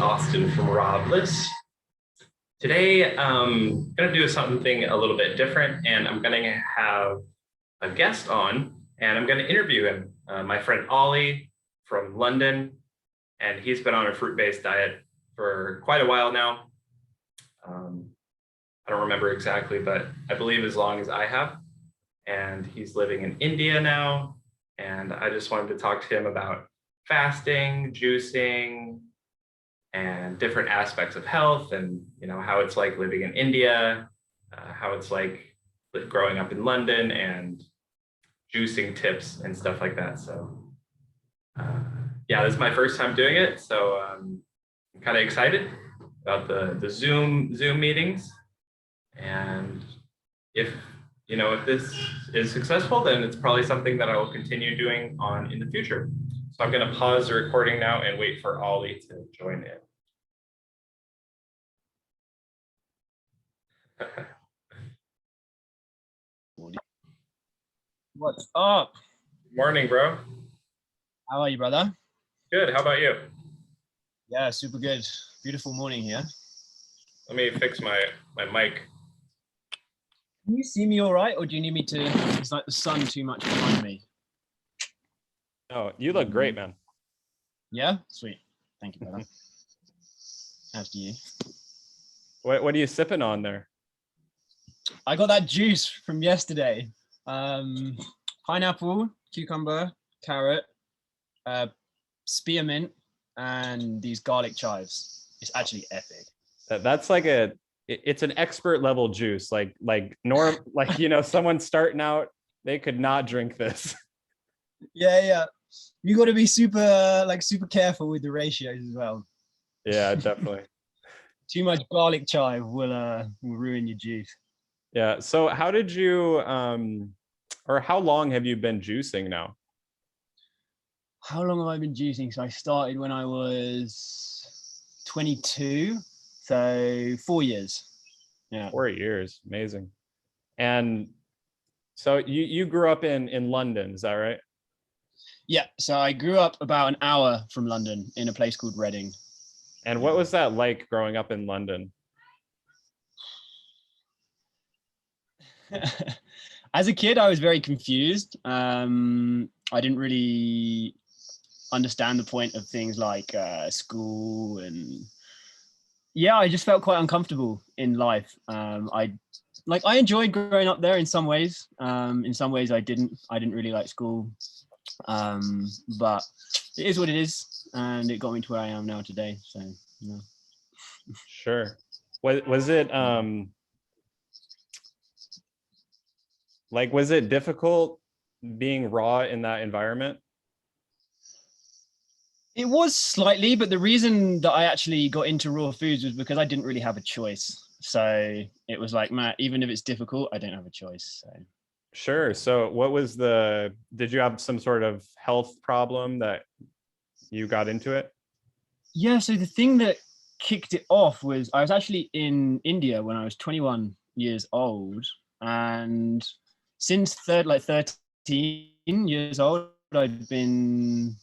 Austin from Raw Bliss. Today, I'm going to do something a little bit different, and I'm going to have a guest on, and I'm going to interview him, my friend Ollie from London, and he's been on a fruit-based diet for quite a while now. I don't remember exactly, but I believe as long as I have, and he's living in India now, and I just wanted to talk to him about fasting, juicing, and different aspects of health, and how it's like living in India, how it's like growing up in London, and juicing tips and stuff like that. So yeah, this is my first time doing it, so I'm kind of excited about the Zoom meetings. And if this is successful, then it's probably something that I will continue doing on in the future. So I'm going to pause the recording now and wait for Ollie to join in. What's up? Good morning, bro. How are you, brother? Good. How about you? Yeah, super good. Beautiful morning here. Let me fix my mic. Can you see me all right, or do you need me to? It's like the sun too much behind me. Oh, you look great, man. Yeah, sweet. Thank you, brother. As do you. What are you sipping on there? I got that juice from yesterday. Pineapple, cucumber, carrot, spearmint, and these garlic chives. It's actually epic. That's like it's an expert level juice. Like someone starting out, they could not drink this. Yeah. You got to be super careful with the ratios as well. Yeah, definitely. Too much garlic chive will ruin your juice. Yeah. So how did you or how long have you been juicing now? How long have I been juicing? So I started when I was 22, so 4 years. Yeah. 4 years. Amazing. And so you grew up in London, is that right? Yeah. So I grew up about an hour from London in a place called Reading. And what was that like growing up in London? As a kid, I was very confused. I didn't really understand the point of things like school, and yeah, I just felt quite uncomfortable in life. I enjoyed growing up there in some ways. In some ways I didn't really like school. But it is what it is, and it got me to where I am now today. So yeah. Sure. Was it was it difficult being raw in that environment? It was slightly, but the reason that I actually got into raw foods was because I didn't really have a choice. So it was like, Matt, even if it's difficult, I don't have a choice. So. Sure. So did you have some sort of health problem that you got into it? Yeah. So the thing that kicked it off was I was actually in India when I was 21 years old. And since 13 years old, I'd been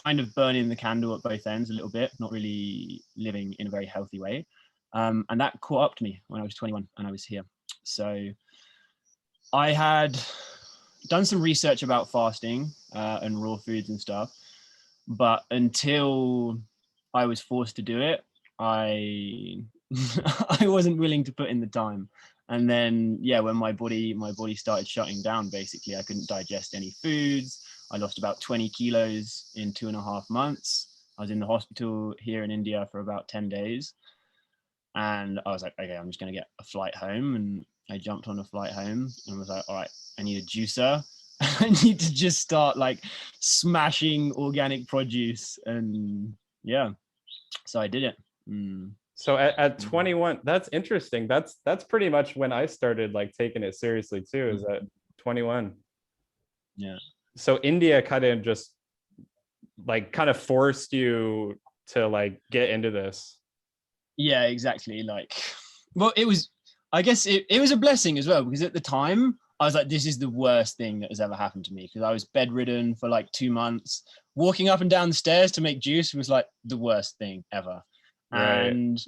kind of burning the candle at both ends a little bit, not really living in a very healthy way. And that caught up to me when I was 21 and I was here. So I had done some research about fasting and raw foods and stuff, but until I was forced to do it, I wasn't willing to put in the time. And then, yeah, when my body started shutting down, basically, I couldn't digest any foods. I lost about 20 kilos in 2.5 months. I was in the hospital here in India for about 10 days. And I was like, okay, I'm just going to get a flight home. And I jumped on a flight home and was like, all right, I need a juicer. I need to just start smashing organic produce. And yeah, so I did it. So at 21, that's interesting. That's pretty much when I started taking it seriously too, is at 21. Yeah. So India kind of forced you to get into this. Yeah, exactly. Well, it was, I guess it was a blessing as well, because at the time I was like, this is the worst thing that has ever happened to me, because I was bedridden for like 2 months. Walking up and down the stairs to make juice was like the worst thing ever. Right. And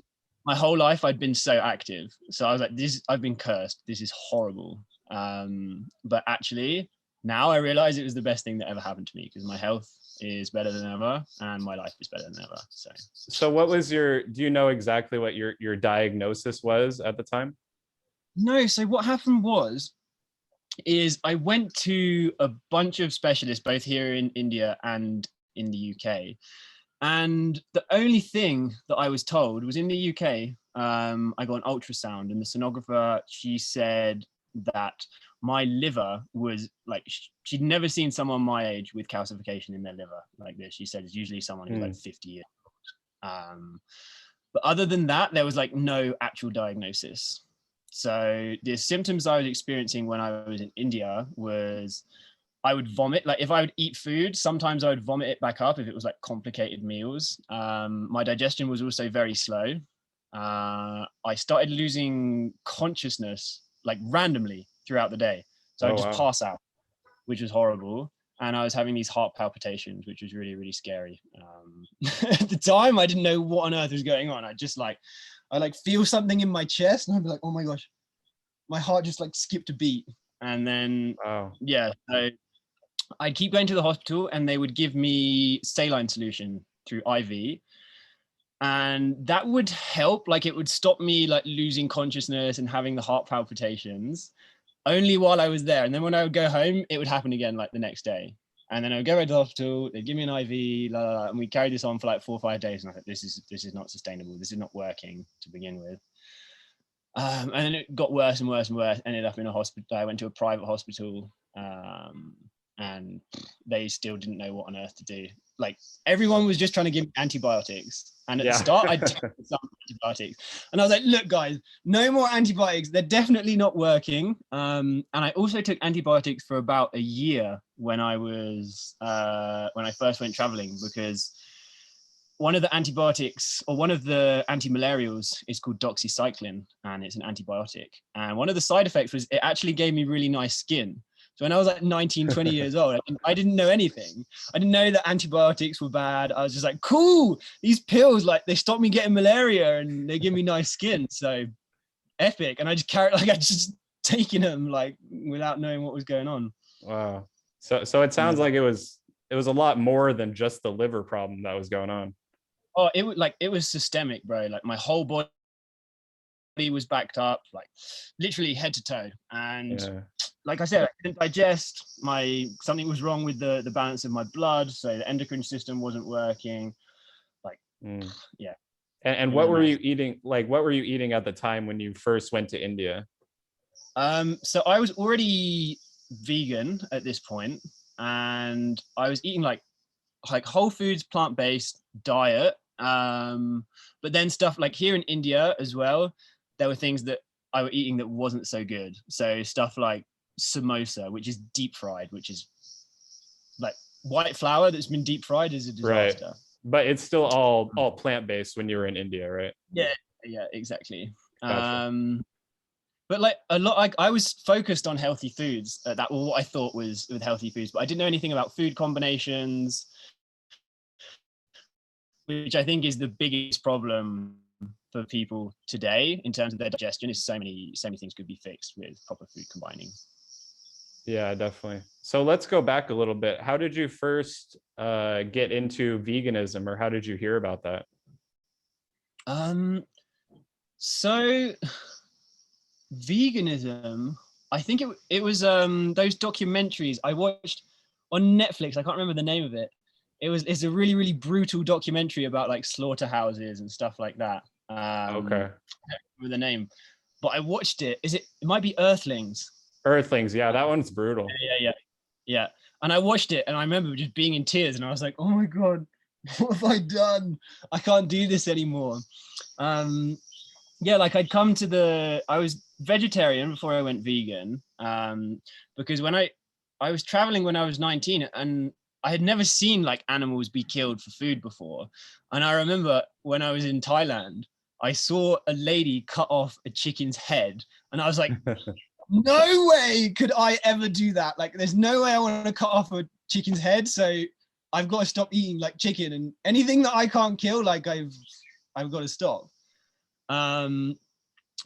my whole life I'd been so active. So I was like, I've been cursed. This is horrible. But actually now I realize it was the best thing that ever happened to me, because my health is better than ever and my life is better than ever. So what was do you know exactly what your diagnosis was at the time? No, so what happened is I went to a bunch of specialists, both here in India and in the UK. And the only thing that I was told was, in the UK, I got an ultrasound, and the sonographer, she said that my liver was like, she'd never seen someone my age with calcification in their liver like this. She said it's usually someone who's like 50 years old. But other than that, there was like no actual diagnosis. So the symptoms I was experiencing when I was in India was I would vomit. Like if I would eat food, sometimes I would vomit it back up if it was like complicated meals. My digestion was also very slow. I started losing consciousness like randomly throughout the day. So I'd just pass out, which was horrible. And I was having these heart palpitations, which was really, really scary. At the time, I didn't know what on earth was going on. I feel something in my chest and I'd be like, oh my gosh, my heart just like skipped a beat. And then, so I'd keep going to the hospital and they would give me saline solution through IV. And that would help, like it would stop me like losing consciousness and having the heart palpitations only while I was there. And then when I would go home, it would happen again like the next day. And then I would go back to the hospital, they'd give me an IV, and we carried this on for like 4 or 5 days. And I thought, this is not sustainable. This is not working to begin with. And then it got worse and worse and worse. Ended up in a hospital. I went to a private hospital, and they still didn't know what on earth to do. Like everyone was just trying to give me antibiotics. And at the start, I took some antibiotics. And I was like, look, guys, no more antibiotics. They're definitely not working. And I also took antibiotics for about a year when I first went traveling, because one of the antibiotics, or one of the anti-malarials, is called doxycycline, and it's an antibiotic. And one of the side effects was it actually gave me really nice skin. So when I was like 19, 20 years old, I didn't know anything. I didn't know that antibiotics were bad. I was just like, cool, these pills, like they stop me getting malaria and they give me nice skin. So epic. And I just I just taking them like without knowing what was going on. Wow. So it sounds like it was a lot more than just the liver problem that was going on. Oh, it was systemic, bro. Like my whole body was backed up, like literally head to toe. And like I said, I couldn't digest. Something was wrong with the balance of my blood, so the endocrine system wasn't working. Like, yeah. And what were you eating? Like, what were you eating at the time when you first went to India? So I was already vegan at this point, and I was eating like whole foods, plant-based diet. But then stuff like here in India as well, there were things that I were eating that wasn't so good. So stuff like samosa, which is deep fried, which is like white flour that's been deep fried, is a disaster. Right. But it's still all plant-based when you were in India, right? Yeah, exactly. Gotcha. But like a lot, like I was focused on healthy foods. That were what I thought was with healthy foods, but I didn't know anything about food combinations, which I think is the biggest problem for people today in terms of their digestion. Is so many things could be fixed with proper food combining. Yeah, definitely. So let's go back a little bit. How did you first get into veganism, or how did you hear about that? So veganism, I think it was those documentaries I watched on Netflix. I can't remember the name of it. It's a really, really brutal documentary about like slaughterhouses and stuff like that. Okay. I don't remember the name, but I watched it. It might be Earthlings. Earthlings, yeah, that one's brutal. Yeah. And I watched it and I remember just being in tears and I was like, oh my God, what have I done? I can't do this anymore. Like I was vegetarian before I went vegan, because when I was traveling when I was 19 and I had never seen like animals be killed for food before. And I remember when I was in Thailand, I saw a lady cut off a chicken's head and I was like, no way could I ever do that. Like, there's no way I want to cut off a chicken's head. So I've got to stop eating like chicken, and anything that I can't kill, like I've got to stop.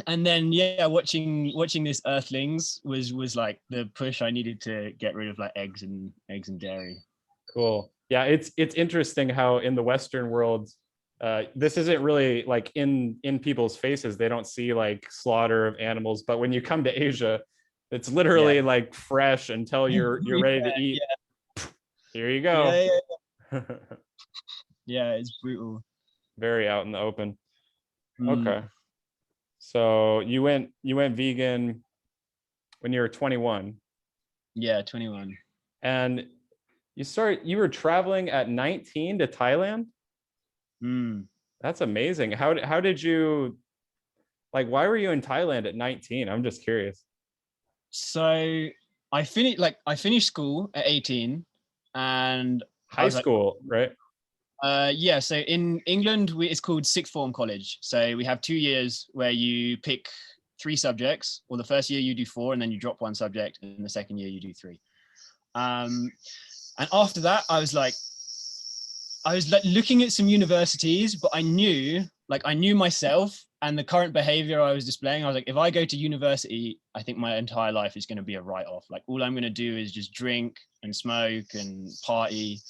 And then yeah, watching this Earthlings was like the push I needed to get rid of like eggs and dairy. Cool. Yeah, it's interesting how in the Western world, this isn't really like in people's faces. They don't see like slaughter of animals, but when you come to Asia, it's literally like fresh until you're ready to eat. Yeah. Here you go. Yeah. Yeah, it's brutal. Very out in the open. Okay. So you went vegan when you were 21. Yeah, 21. And you were traveling at 19 to Thailand? That's amazing. How did you, like, why were you in Thailand at 19? I'm just curious. So I finished school at 18, and high school, right? Yeah, so in England, it's called sixth form college. So we have 2 years where you pick 3 subjects, or the first year you do 4, and then you drop 1 subject, and the second year you do 3. And after that, I was like looking at some universities, but I knew myself and the current behavior I was displaying. I was like, if I go to university, I think my entire life is going to be a write-off. Like, all I'm going to do is just drink and smoke and party.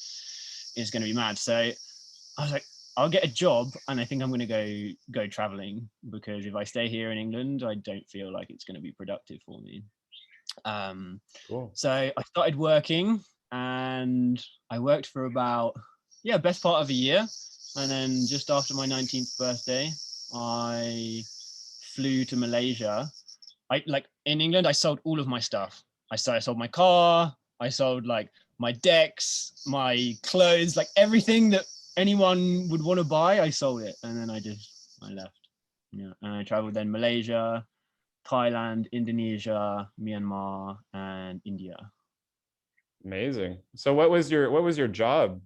Is going to be mad. So I was like, I'll get a job, and I think I'm going to go traveling, because if I stay here in England, I don't feel like it's going to be productive for me. Cool. So I started working, and I worked for about best part of a year, and then just after my 19th birthday, I flew to Malaysia. In England, I sold all of my stuff. I sold my car. I sold like my decks, my clothes, like everything that anyone would want to buy, I sold it. And then I left. Yeah. And I traveled then Malaysia, Thailand, Indonesia, Myanmar, and India. Amazing. So what was your job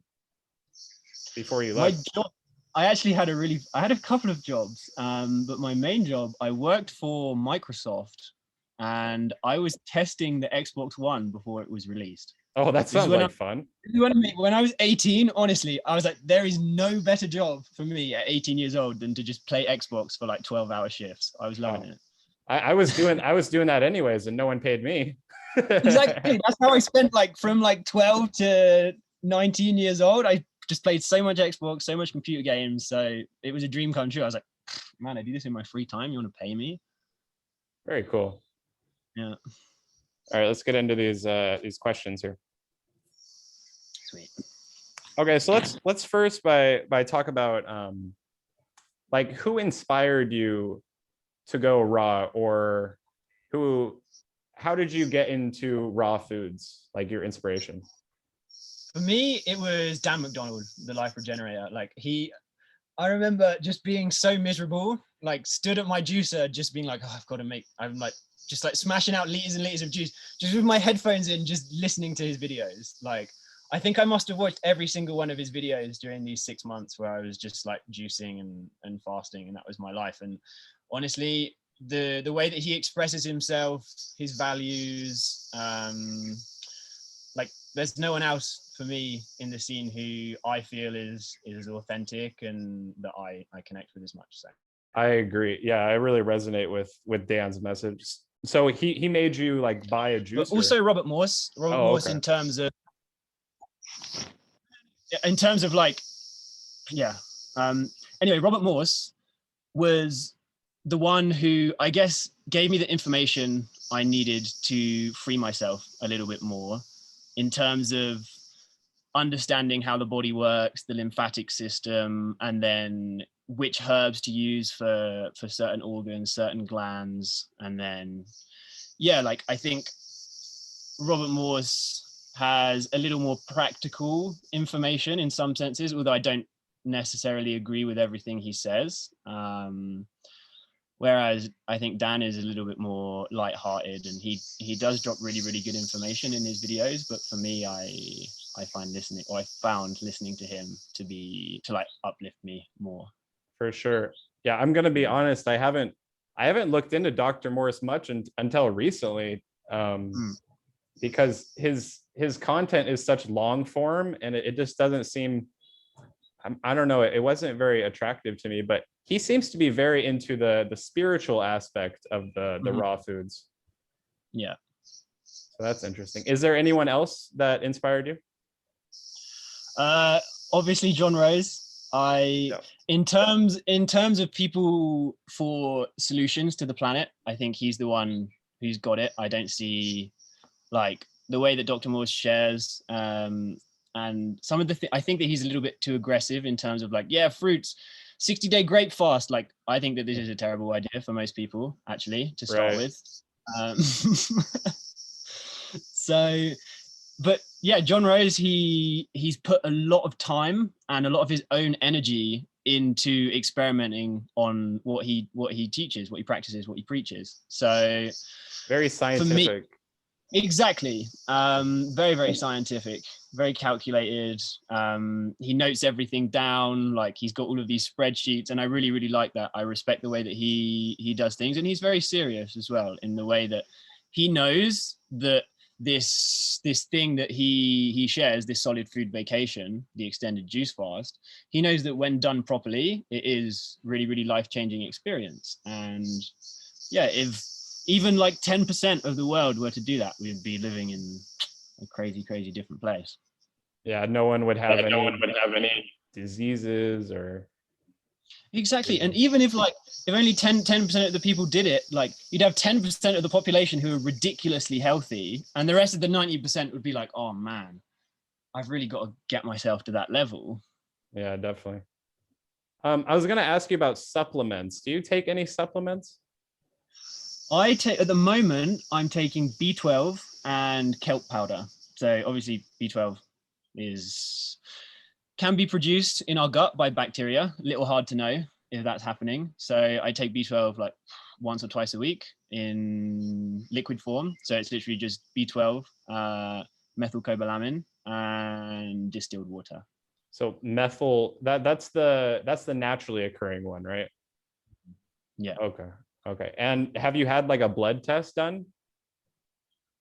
before you left? My job, I actually had a couple of jobs, but my main job, I worked for Microsoft, and I was testing the Xbox One before it was released. Oh, that sounds like fun. When I was 18, honestly, I was like, there is no better job for me at 18 years old than to just play Xbox for like 12-hour shifts. I was loving it. I was doing that anyways, and no one paid me. Exactly. That's how I spent from 12 to 19 years old. I just played so much Xbox, so much computer games. So it was a dream come true. I was like, man, I do this in my free time. You want to pay me? Very cool. Yeah. All right, let's get into these questions here. Sweet. Okay, so let's first by talk about like, who inspired you to go raw, or how did you get into raw foods, like your inspiration? For me, it was Dan McDonald, the Life Regenerator. I remember just being so miserable, like stood at my juicer, just being like, oh, I'm like just like smashing out liters and liters of juice, just with my headphones in, just listening to his videos. Like, I think I must have watched every single one of his videos during these 6 months where I was just like juicing and fasting, and that was my life. And honestly, the way that he expresses himself, his values, like there's no one else for me in the scene who I feel is authentic and that I connect with as much. So I agree. Yeah, I really resonate with Dan's message. So he made you like buy a juicer. But also Robert Morse. Morse, okay. in terms of like, yeah. Anyway, Robert Morse was the one who I guess gave me the information I needed to free myself a little bit more in terms of understanding how the body works, the lymphatic system, and then which herbs to use for certain organs, certain glands. And then, yeah, like I think Robert Morse has a little more practical information in some senses, although I don't necessarily agree with everything he says. Whereas I think Dan is a little bit more lighthearted, and he does drop really, really good information in his videos. But for me, I found listening to him to like uplift me more. For sure. Yeah, I'm gonna be honest. I I haven't looked into Dr. Morse much until recently, because his content is such long form, and it just doesn't seem, I don't know, it wasn't very attractive to me, but he seems to be very into the spiritual aspect of the raw foods. Yeah. So that's interesting. Is there anyone else that inspired you? Obviously John Rose. In terms of people for solutions to the planet, I think he's the one who's got it. I don't see like the way that Dr. Morse shares, and some of the I think that he's a little bit too aggressive in terms of like, yeah, fruits, 60-day grape fast. Like, I think that this is a terrible idea for most people, actually, to start with. So, but yeah, John Rose, he's put a lot of time and a lot of his own energy into experimenting on what he teaches, what he practices, what he preaches. So very scientific. Exactly. Very, very scientific, very calculated. He notes everything down. Like, he's got all of these spreadsheets, and I really, really like that. I respect the way that he does things, and he's very serious as well in the way that he knows that this thing that he shares, this solid food vacation, the extended juice fast, he knows that when done properly, it is really, really life-changing experience. And yeah, if even like 10% of the world were to do that, we'd be living in a crazy, crazy different place. Yeah, no one would have any diseases or. Exactly. And even if only 10% of the people did it, like, you'd have 10% of the population who are ridiculously healthy, and the rest of the 90% would be like, oh man, I've really got to get myself to that level. Yeah, definitely. I was going to ask you about supplements. Do you take any supplements? At the moment, I'm taking B12 and kelp powder. So obviously B12 can be produced in our gut by bacteria. A little hard to know if that's happening. So I take B12 like once or twice a week in liquid form. So it's literally just B12, methylcobalamin, and distilled water. So methyl, that's the naturally occurring one, right? Yeah. Okay. And have you had like a blood test done?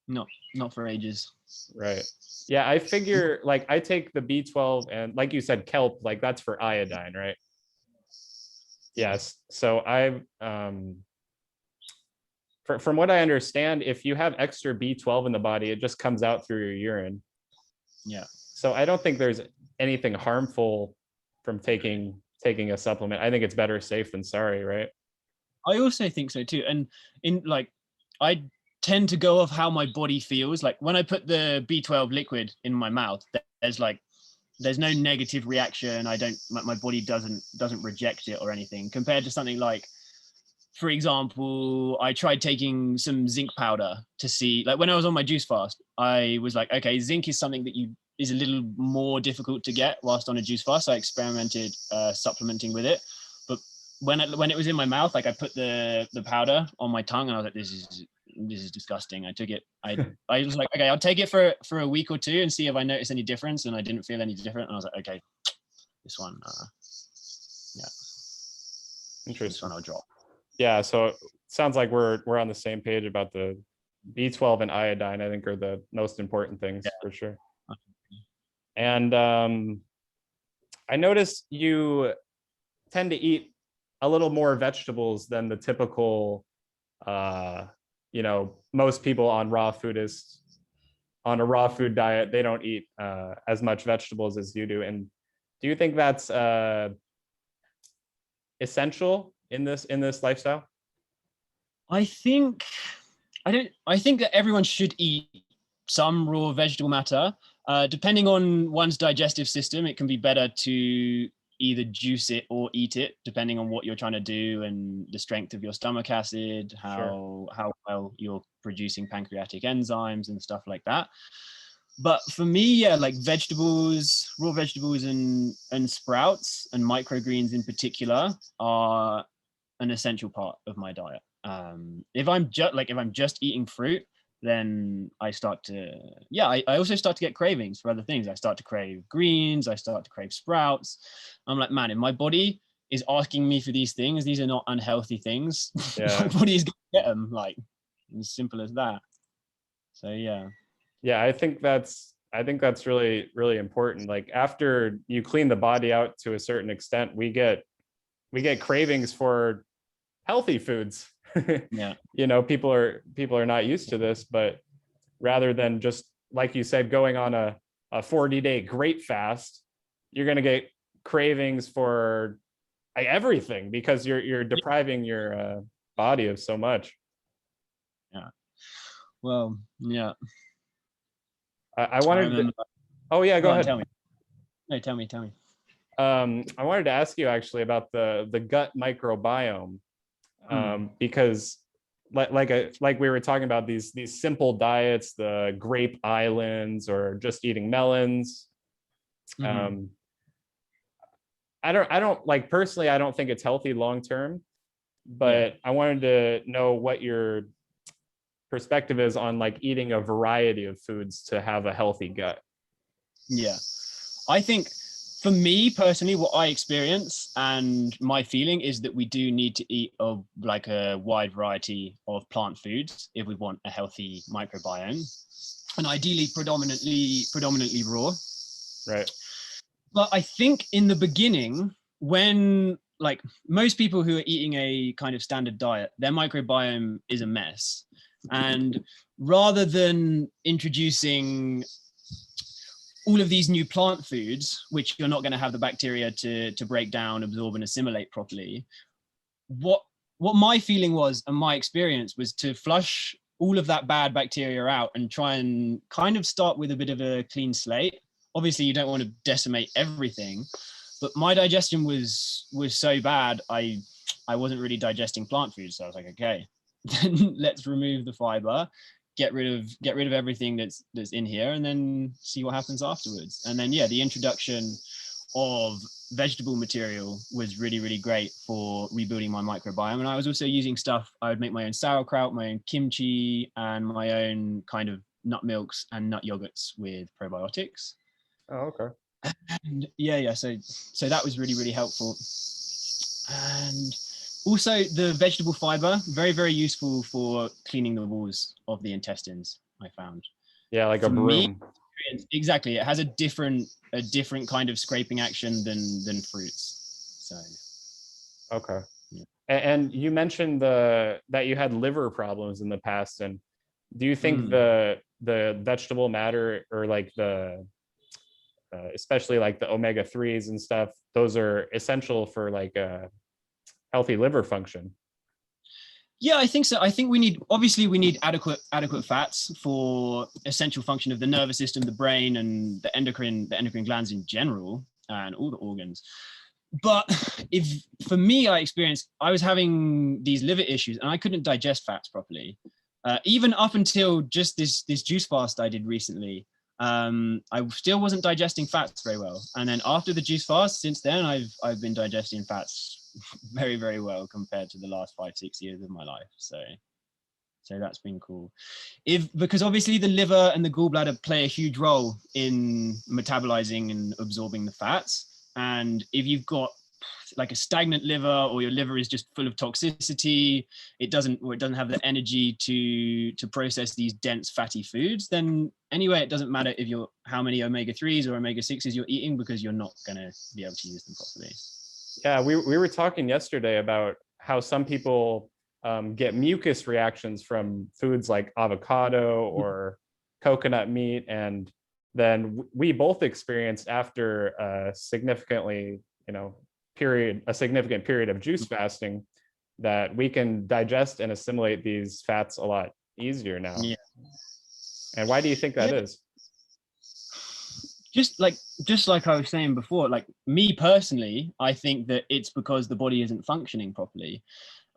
No, not for ages. Right. Yeah, I figure, like, I take the B12 and, like you said, kelp, like that's for iodine, right? Yes. So I've from what I understand, if you have extra B12 in the body, it just comes out through your urine. Yeah. So I don't think there's anything harmful from taking a supplement. I think it's better safe than sorry, right? I also think so too. And I tend to go off how my body feels. Like, when I put the B12 liquid in my mouth, there's no negative reaction. My body doesn't reject it or anything, compared to something like, for example, I tried taking some zinc powder to see, like, when I was on my juice fast, I was like, okay, zinc is something that is a little more difficult to get whilst on a juice fast. So I experimented supplementing with it. But when it was in my mouth, like, I put the powder on my tongue, and I was like, this is disgusting. I took it. I was like, okay, I'll take it for a week or two and see if I notice any difference. And I didn't feel any different. And I was like, okay, this one, yeah. Interesting. This one I'll drop. Yeah. So it sounds like we're on the same page about the B12 and iodine, I think, are the most important things, for sure. And I noticed you tend to eat a little more vegetables than the typical, most people on a raw food diet, they don't eat as much vegetables as you do. And do you think that's essential in this lifestyle? I think that everyone should eat some raw vegetable matter. Depending on one's digestive system, it can be better to either juice it or eat it, depending on what you're trying to do and the strength of your stomach acid, how well you're producing pancreatic enzymes and stuff like that. But for me, yeah, like vegetables, raw vegetables and sprouts and microgreens in particular are an essential part of my diet. If I'm just eating fruit, then I also start to get cravings for other things. I start to crave greens, I start to crave sprouts. I'm like, man, if my body is asking me for these things. These are not unhealthy things. Yeah. My body is going to get them, like, as simple as that. So yeah. Yeah, I think that's really, really important. Like after you clean the body out to a certain extent, we get cravings for healthy foods. Yeah. You know, people are not used to this, but rather than just, like you said, going on a 40-day great fast, you're going to get cravings for everything because you're depriving your body of so much. Yeah. Well, yeah. I wanted to, oh yeah, go ahead. Tell me. No, tell me. I wanted to ask you actually about the gut microbiome, because like we were talking about these simple diets, the grape islands or just eating melons. I don't like, personally, I don't think it's healthy long term, but I wanted to know what your perspective is on like eating a variety of foods to have a healthy gut. Yeah. I think for me personally, what I experience and my feeling is that we do need to eat a wide variety of plant foods if we want a healthy microbiome, and ideally predominantly raw. Right. But I think in the beginning, when like most people who are eating a kind of standard diet, their microbiome is a mess. And rather than introducing all of these new plant foods, which you're not going to have the bacteria to break down, absorb, and assimilate properly, what my feeling was and my experience was to flush all of that bad bacteria out and try and kind of start with a bit of a clean slate. Obviously, you don't want to decimate everything, but my digestion was so bad, I wasn't really digesting plant foods. So I was like, okay, then let's remove the fiber, get rid of everything that's in here, and then see what happens afterwards. And then the introduction of vegetable material was really, really great for rebuilding my microbiome. And I was also using stuff, I would make my own sauerkraut, my own kimchi, and my own kind of nut milks and nut yogurts with probiotics. Oh, okay. And so that was really, really helpful. And also the vegetable fiber, very, very useful for cleaning the walls of the intestines, I found. Yeah, like a broom. Exactly. It has a different kind of scraping action than fruits. So okay. Yeah. And you mentioned that you had liver problems in the past, and do you think the vegetable matter, or like the especially like the omega-3s and stuff, those are essential for like a healthy liver function? Yeah, I think so. I think we need adequate fats for essential function of the nervous system, the brain, and the endocrine glands in general, and all the organs. But for me, I was having these liver issues and I couldn't digest fats properly. Even up until just this juice fast I did recently, I still wasn't digesting fats very well. And then after the juice fast, since then, I've been digesting fats very, very well compared to the last 5-6 years of my life. So that's been cool. Because obviously the liver and the gallbladder play a huge role in metabolizing and absorbing the fats. And if you've got like a stagnant liver, or your liver is just full of toxicity, it doesn't have the energy to process these dense fatty foods, then anyway, it doesn't matter how many omega-3s or omega-6s you're eating, because you're not going to be able to use them properly. Yeah, we were talking yesterday about how some people get mucus reactions from foods like avocado or coconut meat, and then we both experienced after a significant period of juice fasting that we can digest and assimilate these fats a lot easier now. Yeah. And why do you think that is? Just like I was saying before, like me personally, I think that it's because the body isn't functioning properly.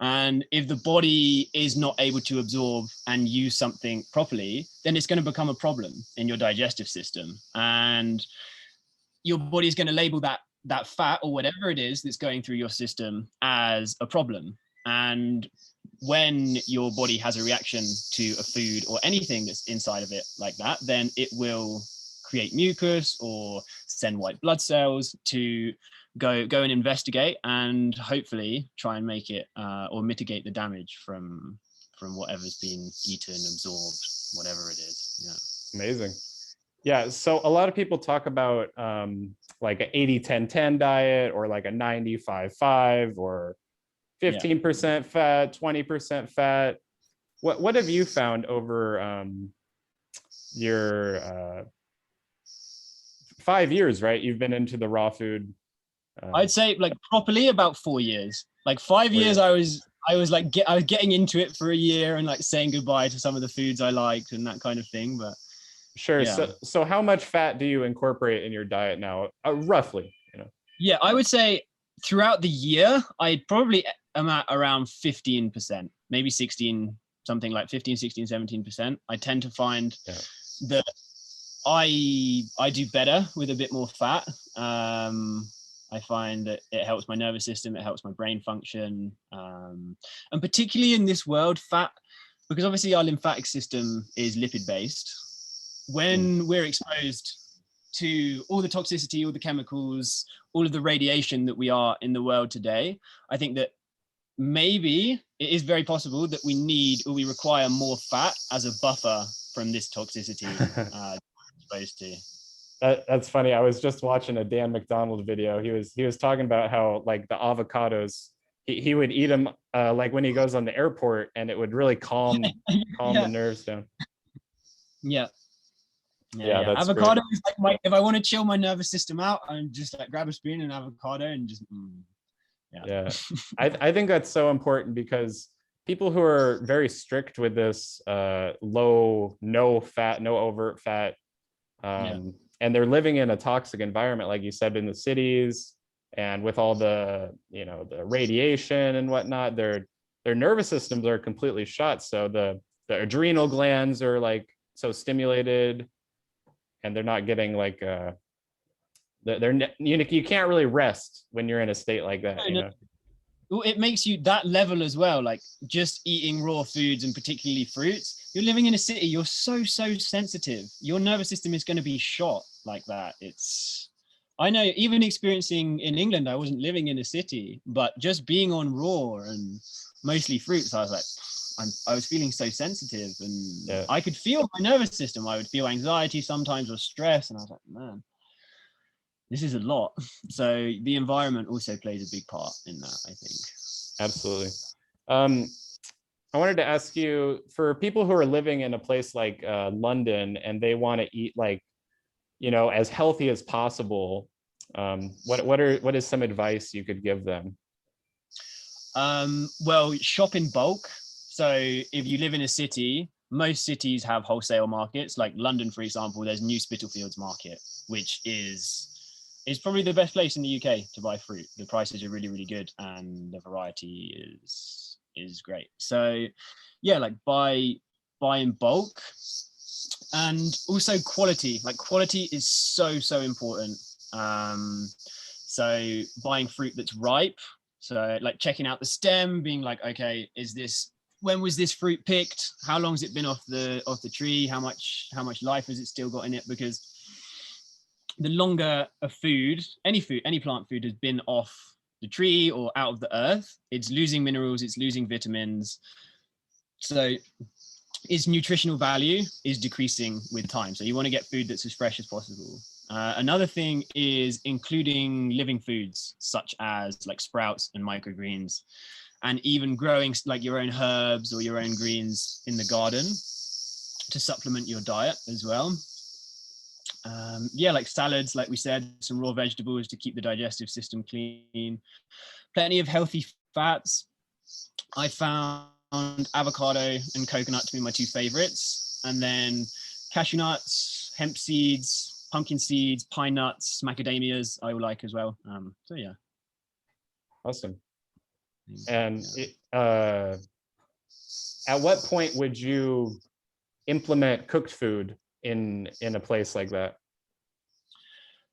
And if the body is not able to absorb and use something properly, then it's going to become a problem in your digestive system. And your body is going to label that fat or whatever it is that's going through your system as a problem. And when your body has a reaction to a food or anything that's inside of it like that, then it will create mucus or send white blood cells to go and investigate and hopefully try and make it or mitigate the damage from whatever's been eaten, absorbed, whatever it is. Yeah. Amazing. Yeah. So a lot of people talk about like an 80-10-10 diet, or like a 90-5-5, or 15% fat, 20% fat. What have you found over your 5 years, right? You've been into the raw food. I'd say like properly about 4 years. Like 5 years, I was getting into it for a year and like saying goodbye to some of the foods I liked and that kind of thing. But sure. yeah. So how much fat do you incorporate in your diet now, roughly? Yeah, I would say throughout the year, I probably am at around 15%, maybe 16, something like 15, 16, 17%. I tend to find that I do better with a bit more fat. I find that it helps my nervous system, it helps my brain function. And particularly in this world, fat, because obviously our lymphatic system is lipid based. When we're exposed to all the toxicity, all the chemicals, all of the radiation that we are in the world today, I think that maybe it is very possible that we need or we require more fat as a buffer from this toxicity exposed to. That's funny. I was just watching a Dan McDonald video. He was talking about how like the avocados, he would eat them like when he goes on the airport, and it would really calm the nerves down. Yeah. That's avocado is like if I want to chill my nervous system out, I'm just like grab a spoon and avocado and just I think that's so important, because people who are very strict with this no fat, no overt fat, and they're living in a toxic environment, like you said, in the cities, and with all the the radiation and whatnot, their nervous systems are completely shot. So the adrenal glands are like so stimulated, and they're not getting like you can't really rest when you're in a state like that. Well, it makes you that level as well, like just eating raw foods and particularly fruits. You're living in a city, you're so sensitive, your nervous system is going to be shot like that. I know, even experiencing in England, I wasn't living in a city, but just being on raw and mostly fruits, I was like, I was feeling so sensitive, and I could feel my nervous system. I would feel anxiety sometimes, or stress, and I was like, man, this is a lot. So the environment also plays a big part in that, I think. Absolutely. I wanted to ask you, for people who are living in a place like London, and they want to eat like, as healthy as possible, what is some advice you could give them? Well, shop in bulk. So if you live in a city, most cities have wholesale markets. Like London, for example, there's New Spitalfields Market, which is probably the best place in the UK to buy fruit. The prices are really, really good, and the variety is great. So yeah, like buy in bulk. And also quality. Like quality is so important. So buying fruit that's ripe. So like checking out the stem, being like, okay, when was this fruit picked? How long has it been off the tree? How much life has it still got in it? Because the longer a food, any plant food has been off the tree or out of the earth, it's losing minerals, it's losing vitamins. So its nutritional value is decreasing with time. So you want to get food that's as fresh as possible. Another thing is including living foods, such as like sprouts and microgreens, and even growing like your own herbs or your own greens in the garden to supplement your diet as well. Like salads, like we said, some raw vegetables to keep the digestive system clean. Plenty of healthy fats. I found avocado and coconut to be my two favorites, and then cashew nuts, hemp seeds, pumpkin seeds, pine nuts, macadamias I like as well. So yeah. Awesome. And at what point would you implement cooked food in a place like that?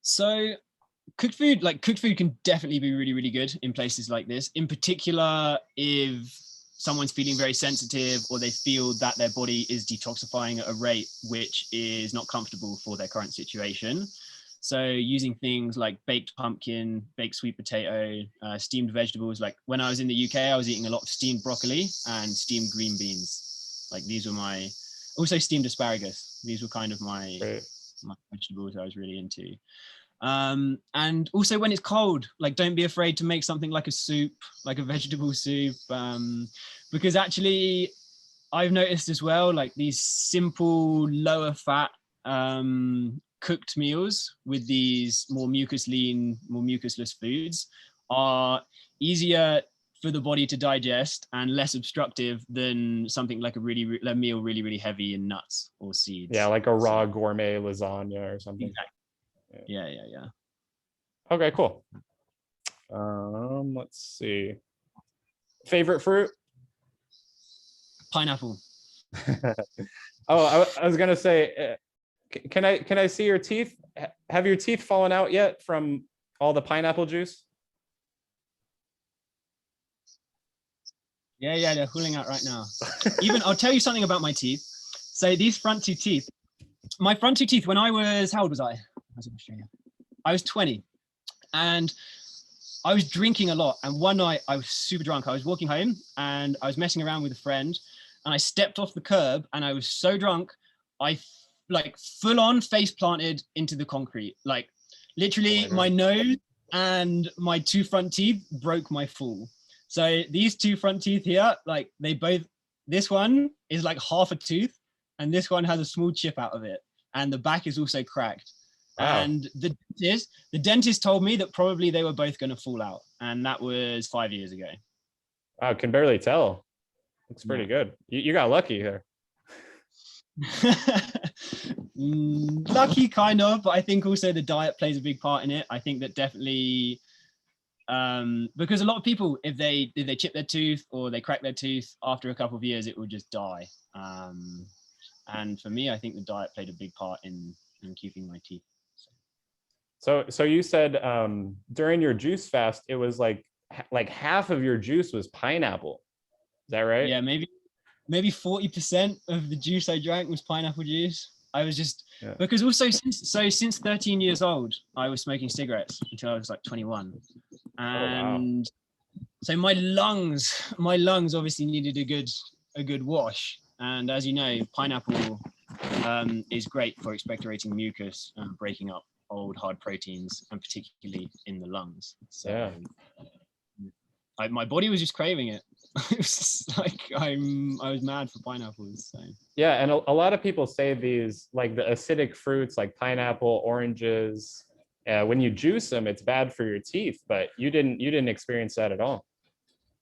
So cooked food can definitely be really, really good in places like this. In particular, if someone's feeling very sensitive, or they feel that their body is detoxifying at a rate which is not comfortable for their current situation. So using things like baked pumpkin, baked sweet potato, steamed vegetables. Like when I was in the UK, I was eating a lot of steamed broccoli and steamed green beans. Like these were also steamed asparagus. These were kind of my vegetables I was really into. And also when it's cold, like don't be afraid to make something like a soup, like a vegetable soup, because actually I've noticed as well, like these simple lower fat cooked meals with these more mucusless foods are easier for the body to digest and less obstructive than something like a meal really heavy in nuts or seeds. Yeah, like a raw gourmet lasagna or something. Exactly. Yeah. Okay, cool. Let's see. Favorite fruit? Pineapple. Oh, I was gonna say, can I see your teeth? Have your teeth fallen out yet from all the pineapple juice? Yeah, they're pulling out right now. Even I'll tell you something about my teeth. So these front two teeth, my front two teeth, when I was, how old was I? I was in Australia. I was 20, and I was drinking a lot. And one night I was super drunk. I was walking home and I was messing around with a friend, and I stepped off the curb, and I was so drunk, I like full on face planted into the concrete. Like literally my nose and my two front teeth broke my fall. So these two front teeth here, like this one is like half a tooth, and this one has a small chip out of it. And the back is also cracked. Wow. And the dentist told me that probably they were both going to fall out. And that was 5 years ago. Wow, can barely tell. Looks pretty good. You got lucky here. Lucky kind of, but I think also the diet plays a big part in it. I think that definitely, because a lot of people, if they chip their tooth or they crack their tooth, after a couple of years, it will just die. And for me, I think the diet played a big part in keeping my teeth. So you said during your juice fast, it was like half of your juice was pineapple. Is that right? Yeah, maybe 40% of the juice I drank was pineapple juice. I was just because also since 13 years old, I was smoking cigarettes until I was like 21, and so my lungs obviously needed a good wash. And as you know, pineapple is great for expectorating mucus and breaking up old hard proteins, and particularly in the lungs. So my body was just craving it. It was just like I was mad for pineapples. So. Yeah, and a lot of people say these, like the acidic fruits like pineapple, oranges, when you juice them, it's bad for your teeth, but you didn't experience that at all.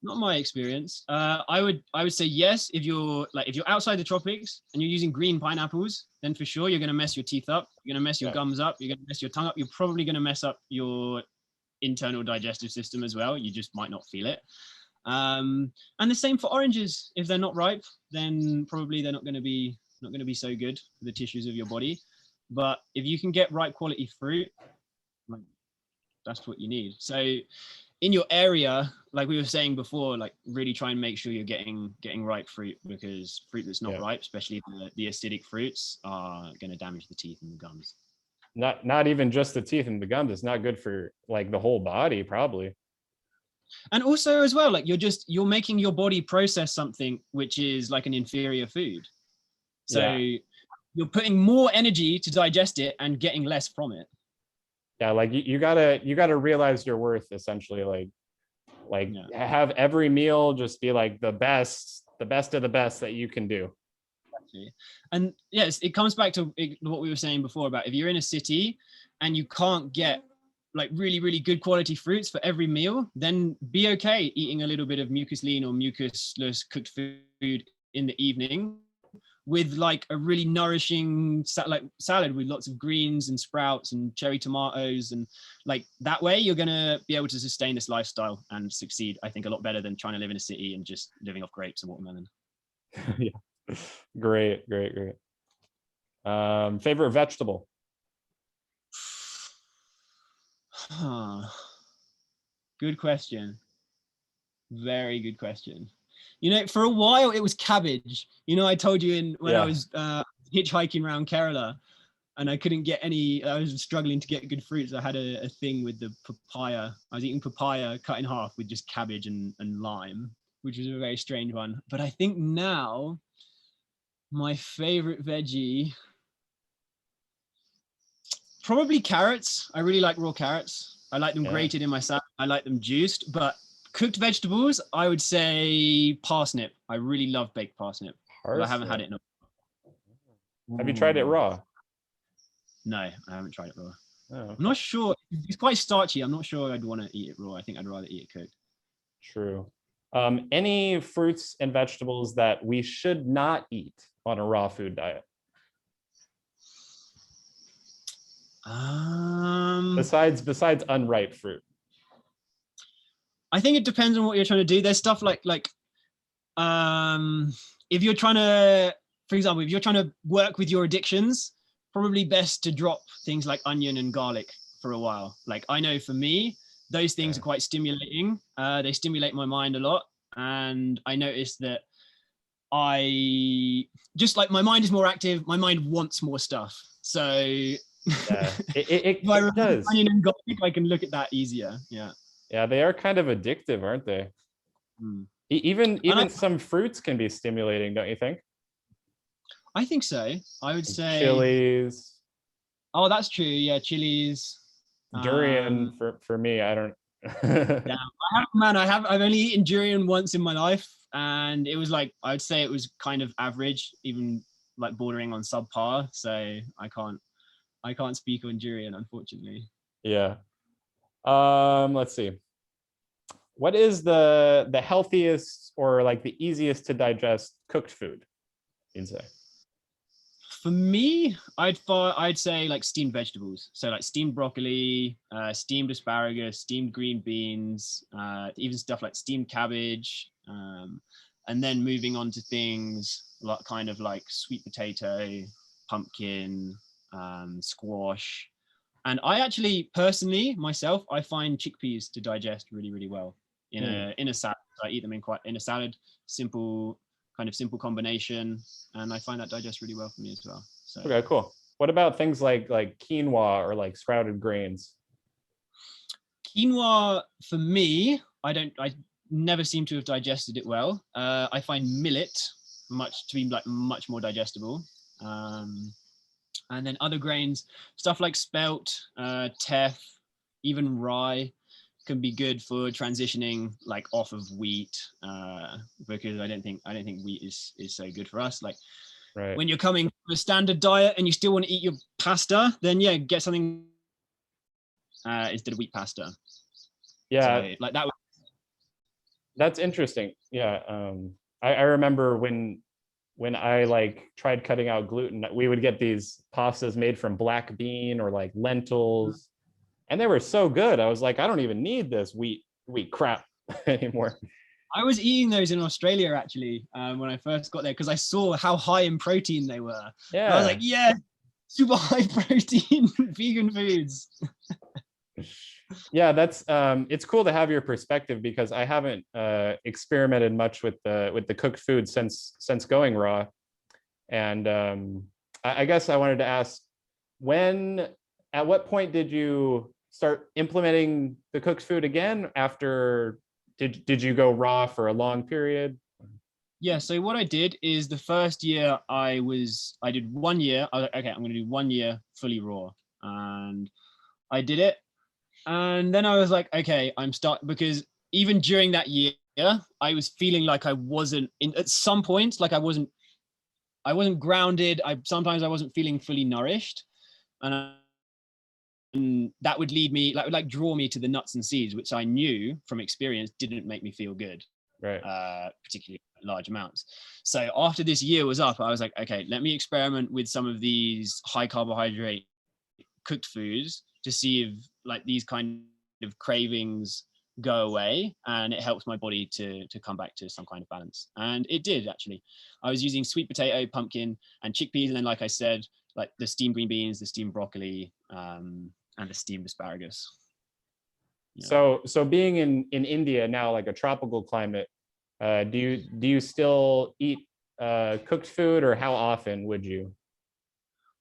Not my experience. I would say yes, if you're outside the tropics and you're using green pineapples, then for sure you're going to mess your teeth up. You're going to mess your gums up. You're going to mess your tongue up. You're probably going to mess up your internal digestive system as well. You just might not feel it. And the same for oranges. If they're not ripe, then probably they're not going to be so good for the tissues of your body. But if you can get ripe quality fruit, like, that's what you need. So in your area, like we were saying before, like really try and make sure you're getting ripe fruit, because fruit that's not ripe, especially the acidic fruits, are going to damage the teeth and the gums. Not even just the teeth and the gums. It's not good for like the whole body, probably. And also as well, like you're making your body process something which is like an inferior food. So you're putting more energy to digest it and getting less from it. Yeah, like you gotta realize your worth, essentially. Have every meal just be like the best of the best that you can do. Exactly. And yes, it comes back to what we were saying before about if you're in a city and you can't get like really good quality fruits for every meal, then be okay eating a little bit of mucus lean or mucusless cooked food in the evening with like a really nourishing salad with lots of greens and sprouts and cherry tomatoes, and like that way you're gonna be able to sustain this lifestyle and succeed, I think, a lot better than trying to live in a city and just living off grapes and watermelon. Yeah, great. Favorite vegetable? Good question. Very good question. You know, for a while it was cabbage. You know, I told you when I was hitchhiking around Kerala, and I couldn't get any. I was struggling to get good fruits. I had a thing with the papaya. I was eating papaya cut in half with just cabbage and lime, which was a very strange one. But I think now my favorite veggie, probably carrots. I really like raw carrots. I like them grated in my salad. I like them juiced. But cooked vegetables, I would say parsnip. I really love baked parsnip. But I haven't had it in a Have you tried it raw? No, I haven't tried it raw. Oh, okay. I'm not sure. It's quite starchy. I'm not sure I'd want to eat it raw. I think I'd rather eat it cooked. True. Any fruits and vegetables that we should not eat on a raw food diet? Besides unripe fruit. I think it depends on what you're trying to do. There's stuff like if you're trying to, for example, if you're trying to work with your addictions, probably best to drop things like onion and garlic for a while. Like I know for me, those things are quite stimulating. They stimulate my mind a lot. And I noticed that I just like my mind is more active. My mind wants more stuff. So it does. Onion and garlic, I can look at that easier. Yeah. Yeah, they are kind of addictive, aren't they? Even some fruits can be stimulating, don't you think? I think so. I would say chilies. Oh, that's true. Yeah, chilies. Durian for me, I don't. Yeah, I've only eaten durian once in my life, and it was like I would say it was kind of average, even like bordering on subpar. So I can't speak on durian, unfortunately. Yeah. Let's see. What is the healthiest or like the easiest to digest cooked food, you'd say? For me, I'd say like steamed vegetables. So like steamed broccoli, steamed asparagus, steamed green beans, even stuff like steamed cabbage. And then moving on to things like kind of like sweet potato, pumpkin, squash. And I actually personally myself, I find chickpeas to digest really, really well in a salad. I eat them in a salad, simple combination, and I find that digests really well for me as well. So okay, cool. What about things like quinoa or like sprouted grains? Quinoa for me, I never seem to have digested it well. I find millet to be like much more digestible. And then other grains, stuff like spelt, teff, even rye can be good for transitioning like off of wheat, because I don't think wheat is so good for us. Like when you're coming from a standard diet and you still want to eat your pasta, then yeah, get something instead of wheat pasta. Yeah, so, like that. That's interesting. Yeah, I remember when I like tried cutting out gluten, we would get these pastas made from black bean or like lentils, and they were so good. I was like, I don't even need this wheat crap anymore. I was eating those in Australia actually when I first got there because I saw how high in protein they were. Yeah, and I was like, yeah, super high protein vegan foods. Yeah, that's it's cool to have your perspective because I haven't experimented much with the cooked food since going raw. And I guess I wanted to ask, at what point did you start implementing the cooked food again? After did you go raw for a long period? Yeah, so what I did is the first year I did 1 year. I was like, okay, I'm going to do 1 year fully raw, and I did it. And then I was like, okay, because even during that year, I was feeling like I wasn't at some point, like I wasn't grounded. Sometimes I wasn't feeling fully nourished. And that would lead me, like draw me to the nuts and seeds, which I knew from experience didn't make me feel good, right? Particularly large amounts. So after this year was up, I was like, okay, let me experiment with some of these high carbohydrate cooked foods to see if like these kind of cravings go away and it helps my body to come back to some kind of balance. And it did actually. I was using sweet potato, pumpkin, and chickpeas, and then like I said, like the steamed green beans, the steamed broccoli, and the steamed asparagus. Yeah. So being in India now, like a tropical climate, do you still eat cooked food, or how often would you?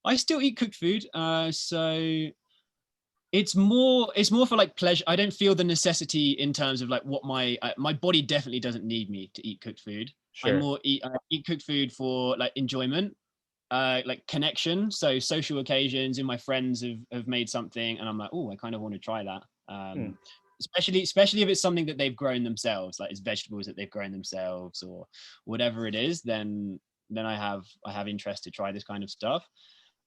I still eat cooked food. So it's more for like pleasure. I don't feel the necessity in terms of like what my body definitely doesn't need me to eat cooked food. I Sure. eat cooked food for like enjoyment, like connection. So social occasions, and my friends have made something, and I'm like, oh, I kind of want to try that. Hmm. Especially if it's something that they've grown themselves, like it's vegetables that they've grown themselves or whatever it is, then I have interest to try this kind of stuff.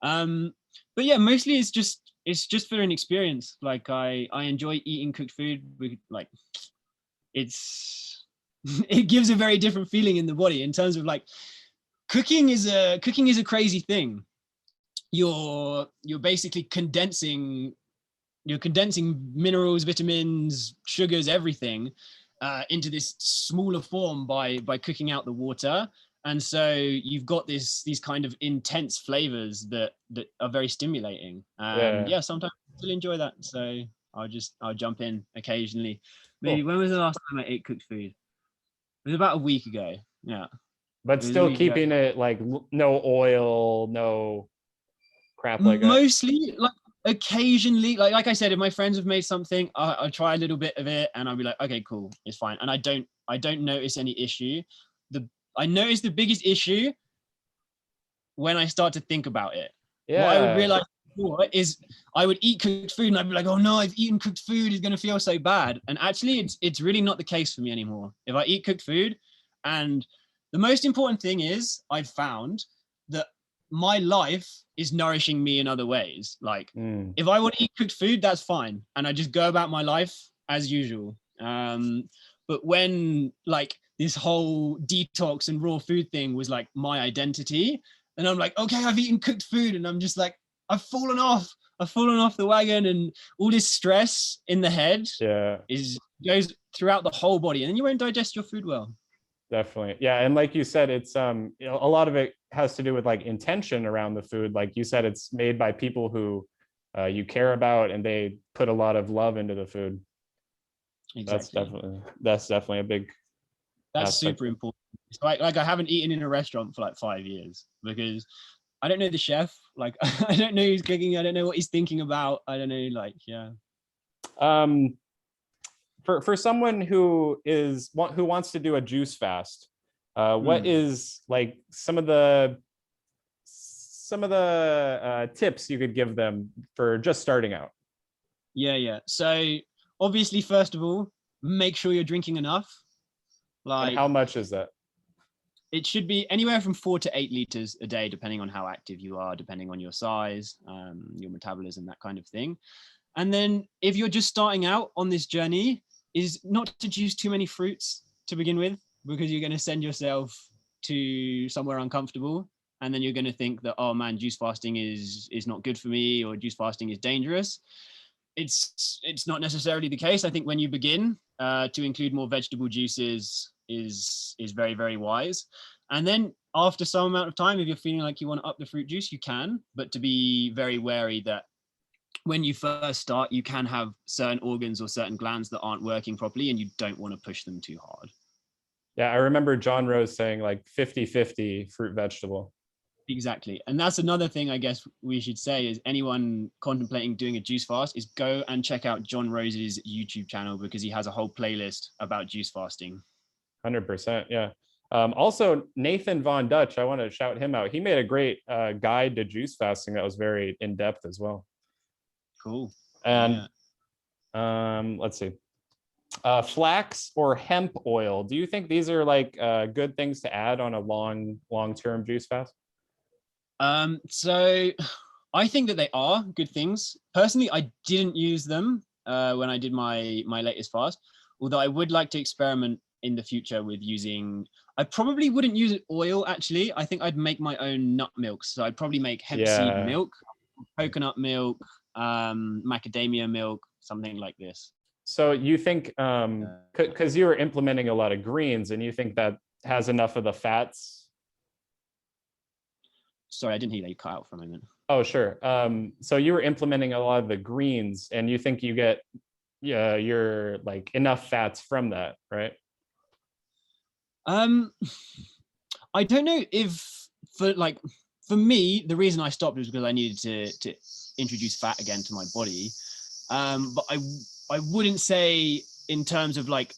But yeah, mostly it's just for an experience. Like I enjoy eating cooked food. Like it's it gives a very different feeling in the body in terms of like cooking is a crazy thing. You're basically condensing minerals, vitamins, sugars, everything into this smaller form by cooking out the water. And so you've got these kind of intense flavors that are very stimulating. And Yeah. yeah, sometimes I still enjoy that. So I'll jump in occasionally. Maybe Cool. when was the last time I ate cooked food? It was about a week ago. Yeah, But it was a still week ago. keeping it like no oil, no crap like that. Mostly, like occasionally, like I said, if my friends have made something, I'll try a little bit of it, and I'll be like, okay, cool, it's fine. And I don't notice any issue. I notice the biggest issue when I start to think about it. What I would Yeah. realize before is I would eat cooked food and I'd be like, oh no, I've eaten cooked food, it's gonna feel so bad. And actually, it's really not the case for me anymore. If I eat cooked food, and the most important thing is I've found that my life is nourishing me in other ways. Like Mm. if I want to eat cooked food, that's fine, and I just go about my life as usual. But when like this whole detox and raw food thing was like my identity, and I'm like, okay, I've eaten cooked food, and I'm just like, I've fallen off. I've fallen off the wagon, and all this stress in the head Yeah. goes throughout the whole body, and then you won't digest your food well. Definitely. Yeah. And like you said, it's a lot of it has to do with like intention around the food. Like you said, it's made by people who you care about, and they put a lot of love into the food. Exactly. That's definitely a big That's aspect. super important. It's like I haven't eaten in a restaurant for like 5 years because I don't know the chef. Like I don't know who's cooking. I don't know what he's thinking about. I don't know. Like yeah. Um, for someone who wants to do a juice fast, what is like some of the tips you could give them for just starting out? Yeah. So obviously, first of all, make sure you're drinking enough. And Like how much is that? it should be anywhere from 4 to 8 liters a day, depending on how active you are, depending on your size, your metabolism, that kind of thing. And then if you're just starting out on this journey, is not to juice too many fruits to begin with, because you're going to send yourself to somewhere uncomfortable. And then you're going to think that, oh man, juice fasting is not good for me, or juice fasting is dangerous. It's not necessarily the case. I think when you begin to include more vegetable juices is very, very wise. And then after some amount of time, if you're feeling like you want to up the fruit juice, you can, but to be very wary that when you first start, you can have certain organs or certain glands that aren't working properly, and you don't want to push them too hard. Yeah, I remember John Rose saying like 50-50 fruit vegetable. Exactly. And that's another thing I guess we should say is anyone contemplating doing a juice fast is go and check out John Rose's YouTube channel, because he has a whole playlist about juice fasting. 100%. Yeah. Also, Nathan Von Dutch, I want to shout him out. He made a great guide to juice fasting that was very in depth as well. Cool. And let's see. Flax or hemp oil. Do you think these are like good things to add on a long-term juice fast? So I think that they are good things. Personally, I didn't use them when I did my latest fast, although I would like to experiment in the future with using. I probably wouldn't use oil actually. I think I'd make my own nut milks. So I'd probably make hemp seed milk, coconut milk, macadamia milk, something like this. So you think because you were implementing a lot of greens, and you think that has enough of the fats? Sorry, I didn't hear that. You cut out for a moment. Oh, sure. So you were implementing a lot of the greens, and you think you get you're like enough fats from that, right? I don't know if for for me, the reason I stopped was because I needed to introduce fat again to my body. But I wouldn't say in terms of like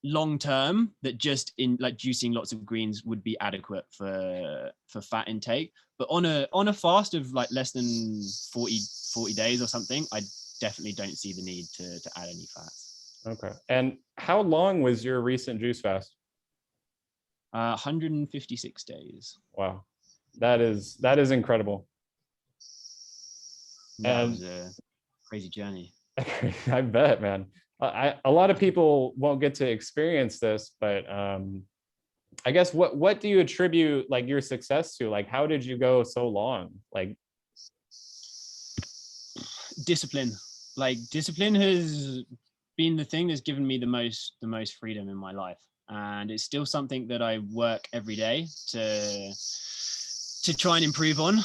long term that just in like juicing lots of greens would be adequate for fat intake. But on a fast of like less than 40 days or something, I definitely don't see the need to add any fats. Okay. And how long was your recent juice fast? 156 days. Wow. That is incredible. That was a crazy journey. I bet, man. A lot of people won't get to experience this, but I guess what do you attribute like your success to? Like, how did you go so long? Like, discipline. Like, discipline has been the thing that's given me the most freedom in my life, and it's still something that I work every day to try and improve on,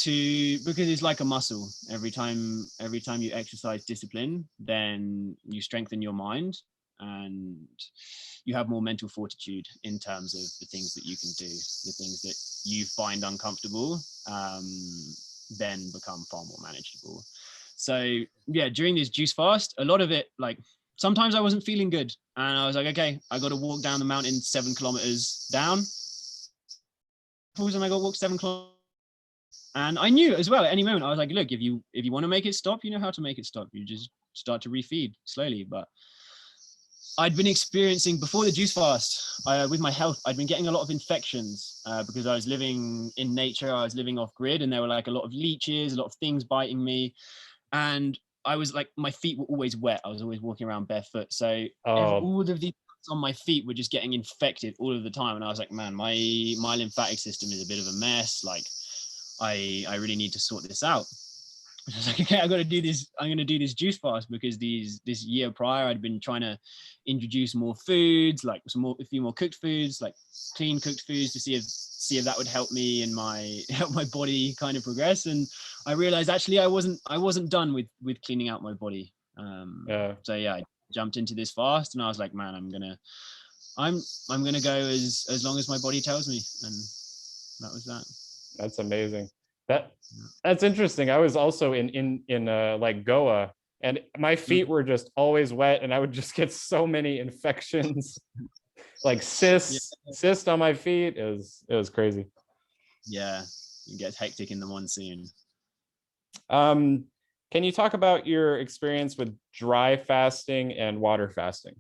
because it's like a muscle. Every time you exercise discipline, then you strengthen your mind and you have more mental fortitude in terms of the things that you can do. The things that you find uncomfortable then become far more manageable. So yeah, during this juice fast, a lot of it, like sometimes I wasn't feeling good and I was like, okay, I got to walk down the mountain 7 kilometers down, and I got to walk 7 kilometers. And I knew as well at any moment, I was like, look, if you want to make it stop, you know how to make it stop. You just start to refeed slowly. But I'd been experiencing before the juice fast with my health, I'd been getting a lot of infections because I was living in nature. I was living off grid, and there were like a lot of leeches, a lot of things biting me. And I was like, my feet were always wet. I was always walking around barefoot. So all of these on my feet were just getting infected all of the time. And I was like, man, my lymphatic system is a bit of a mess. Like, I really need to sort this out. I was like, okay, I got to do this. I'm going to do this juice fast because this year prior, I'd been trying to introduce more foods, like a few more cooked foods, like clean cooked foods, to see if that would help me and help my body kind of progress. And I realized actually I wasn't done with cleaning out my body. So yeah, I jumped into this fast, and I was like, man, I'm gonna go as long as my body tells me, and that was that. That's amazing. That's interesting. I was also in like Goa, and my feet were just always wet, and I would just get so many infections, like cysts on my feet. It was crazy. Yeah, it gets hectic in the monsoon. Can you talk about your experience with dry fasting and water fasting?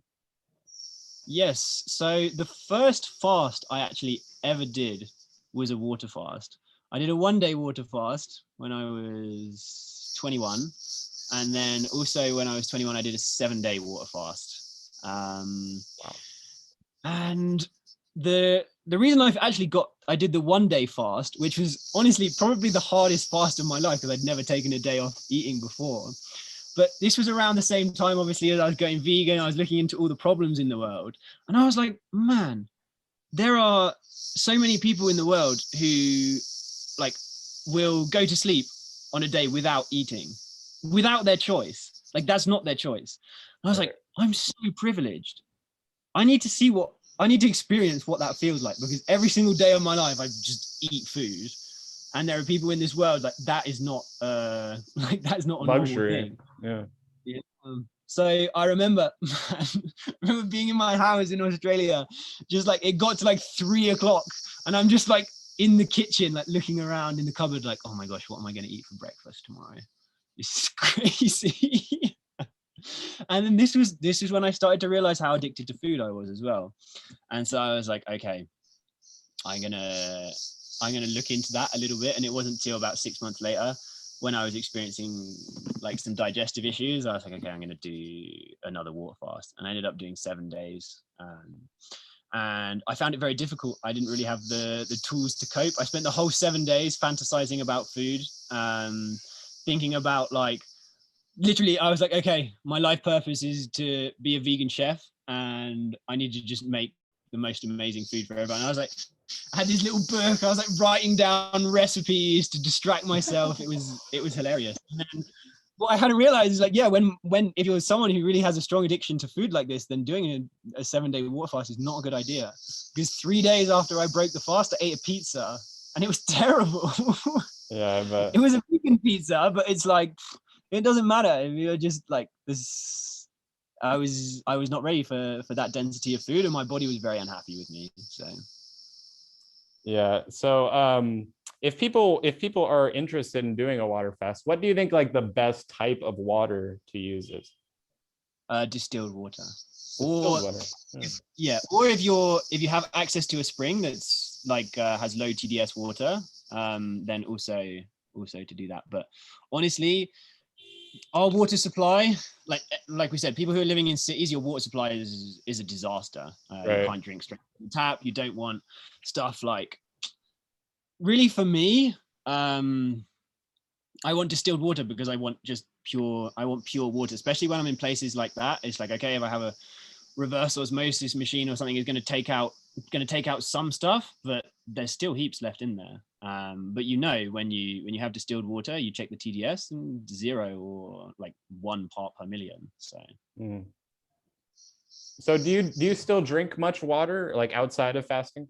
Yes. So the first fast I actually ever did was a water fast. I did a 1-day water fast when I was 21. And then also when I was 21, I did a 7-day water fast. Wow. And the reason I did the 1-day fast, which was honestly probably the hardest fast of my life because I'd never taken a day off eating before. But this was around the same time, obviously, as I was going vegan. I was looking into all the problems in the world. And I was like, man, there are so many people in the world who like will go to sleep on a day without eating, without their choice. Like, that's not their choice. And I was like, I'm so privileged. I need to experience what that feels like, because every single day of my life I just eat food, and there are people in this world like that is not that's not a luxury thing. Yeah. So I remember being in my house in Australia, just like it got to like 3 o'clock, and I'm just like in the kitchen, like looking around in the cupboard, like, oh my gosh, what am I going to eat for breakfast tomorrow? This is crazy. And then this was when I started to realize how addicted to food I was as well. And so I was like, okay, I'm gonna look into that a little bit. And it wasn't till about 6 months later, when I was experiencing like some digestive issues, I was like, okay, I'm gonna do another water fast. And I ended up doing 7 days. And I found it very difficult. I didn't really have the tools to cope. I spent the whole 7 days fantasizing about food, thinking about like, literally, I was like, okay, my life purpose is to be a vegan chef, and I need to just make the most amazing food for everyone. And I was like, I had this little book. I was like writing down recipes to distract myself. It was hilarious. And then what I had to realize is like, yeah, when if you're someone who really has a strong addiction to food like this, then doing a 7-day water fast is not a good idea. Because 3 days after I broke the fast, I ate a pizza, and it was terrible. Yeah, but It was a vegan pizza, but it's like, it doesn't matter if you're just like this. I was not ready for that density of food, and my body was very unhappy with me. So yeah. So if people are interested in doing a water fast, what do you think like the best type of water to use is? distilled water, Distilled or water. or if you have access to a spring that's like has low TDS water, then also to do that. But honestly, our water supply, like we said, people who are living in cities, your water supply is a disaster. Right. You can't drink straight from the tap. You don't want stuff like, really for me, I want distilled water because I want pure water, especially when I'm in places like that. It's like, okay, if I have a reverse osmosis machine or something, is going to take out some stuff, but there's still heaps left in there. But when you have distilled water, you check the TDS and 0 or like 1 part per million. So so do you still drink much water like outside of fasting?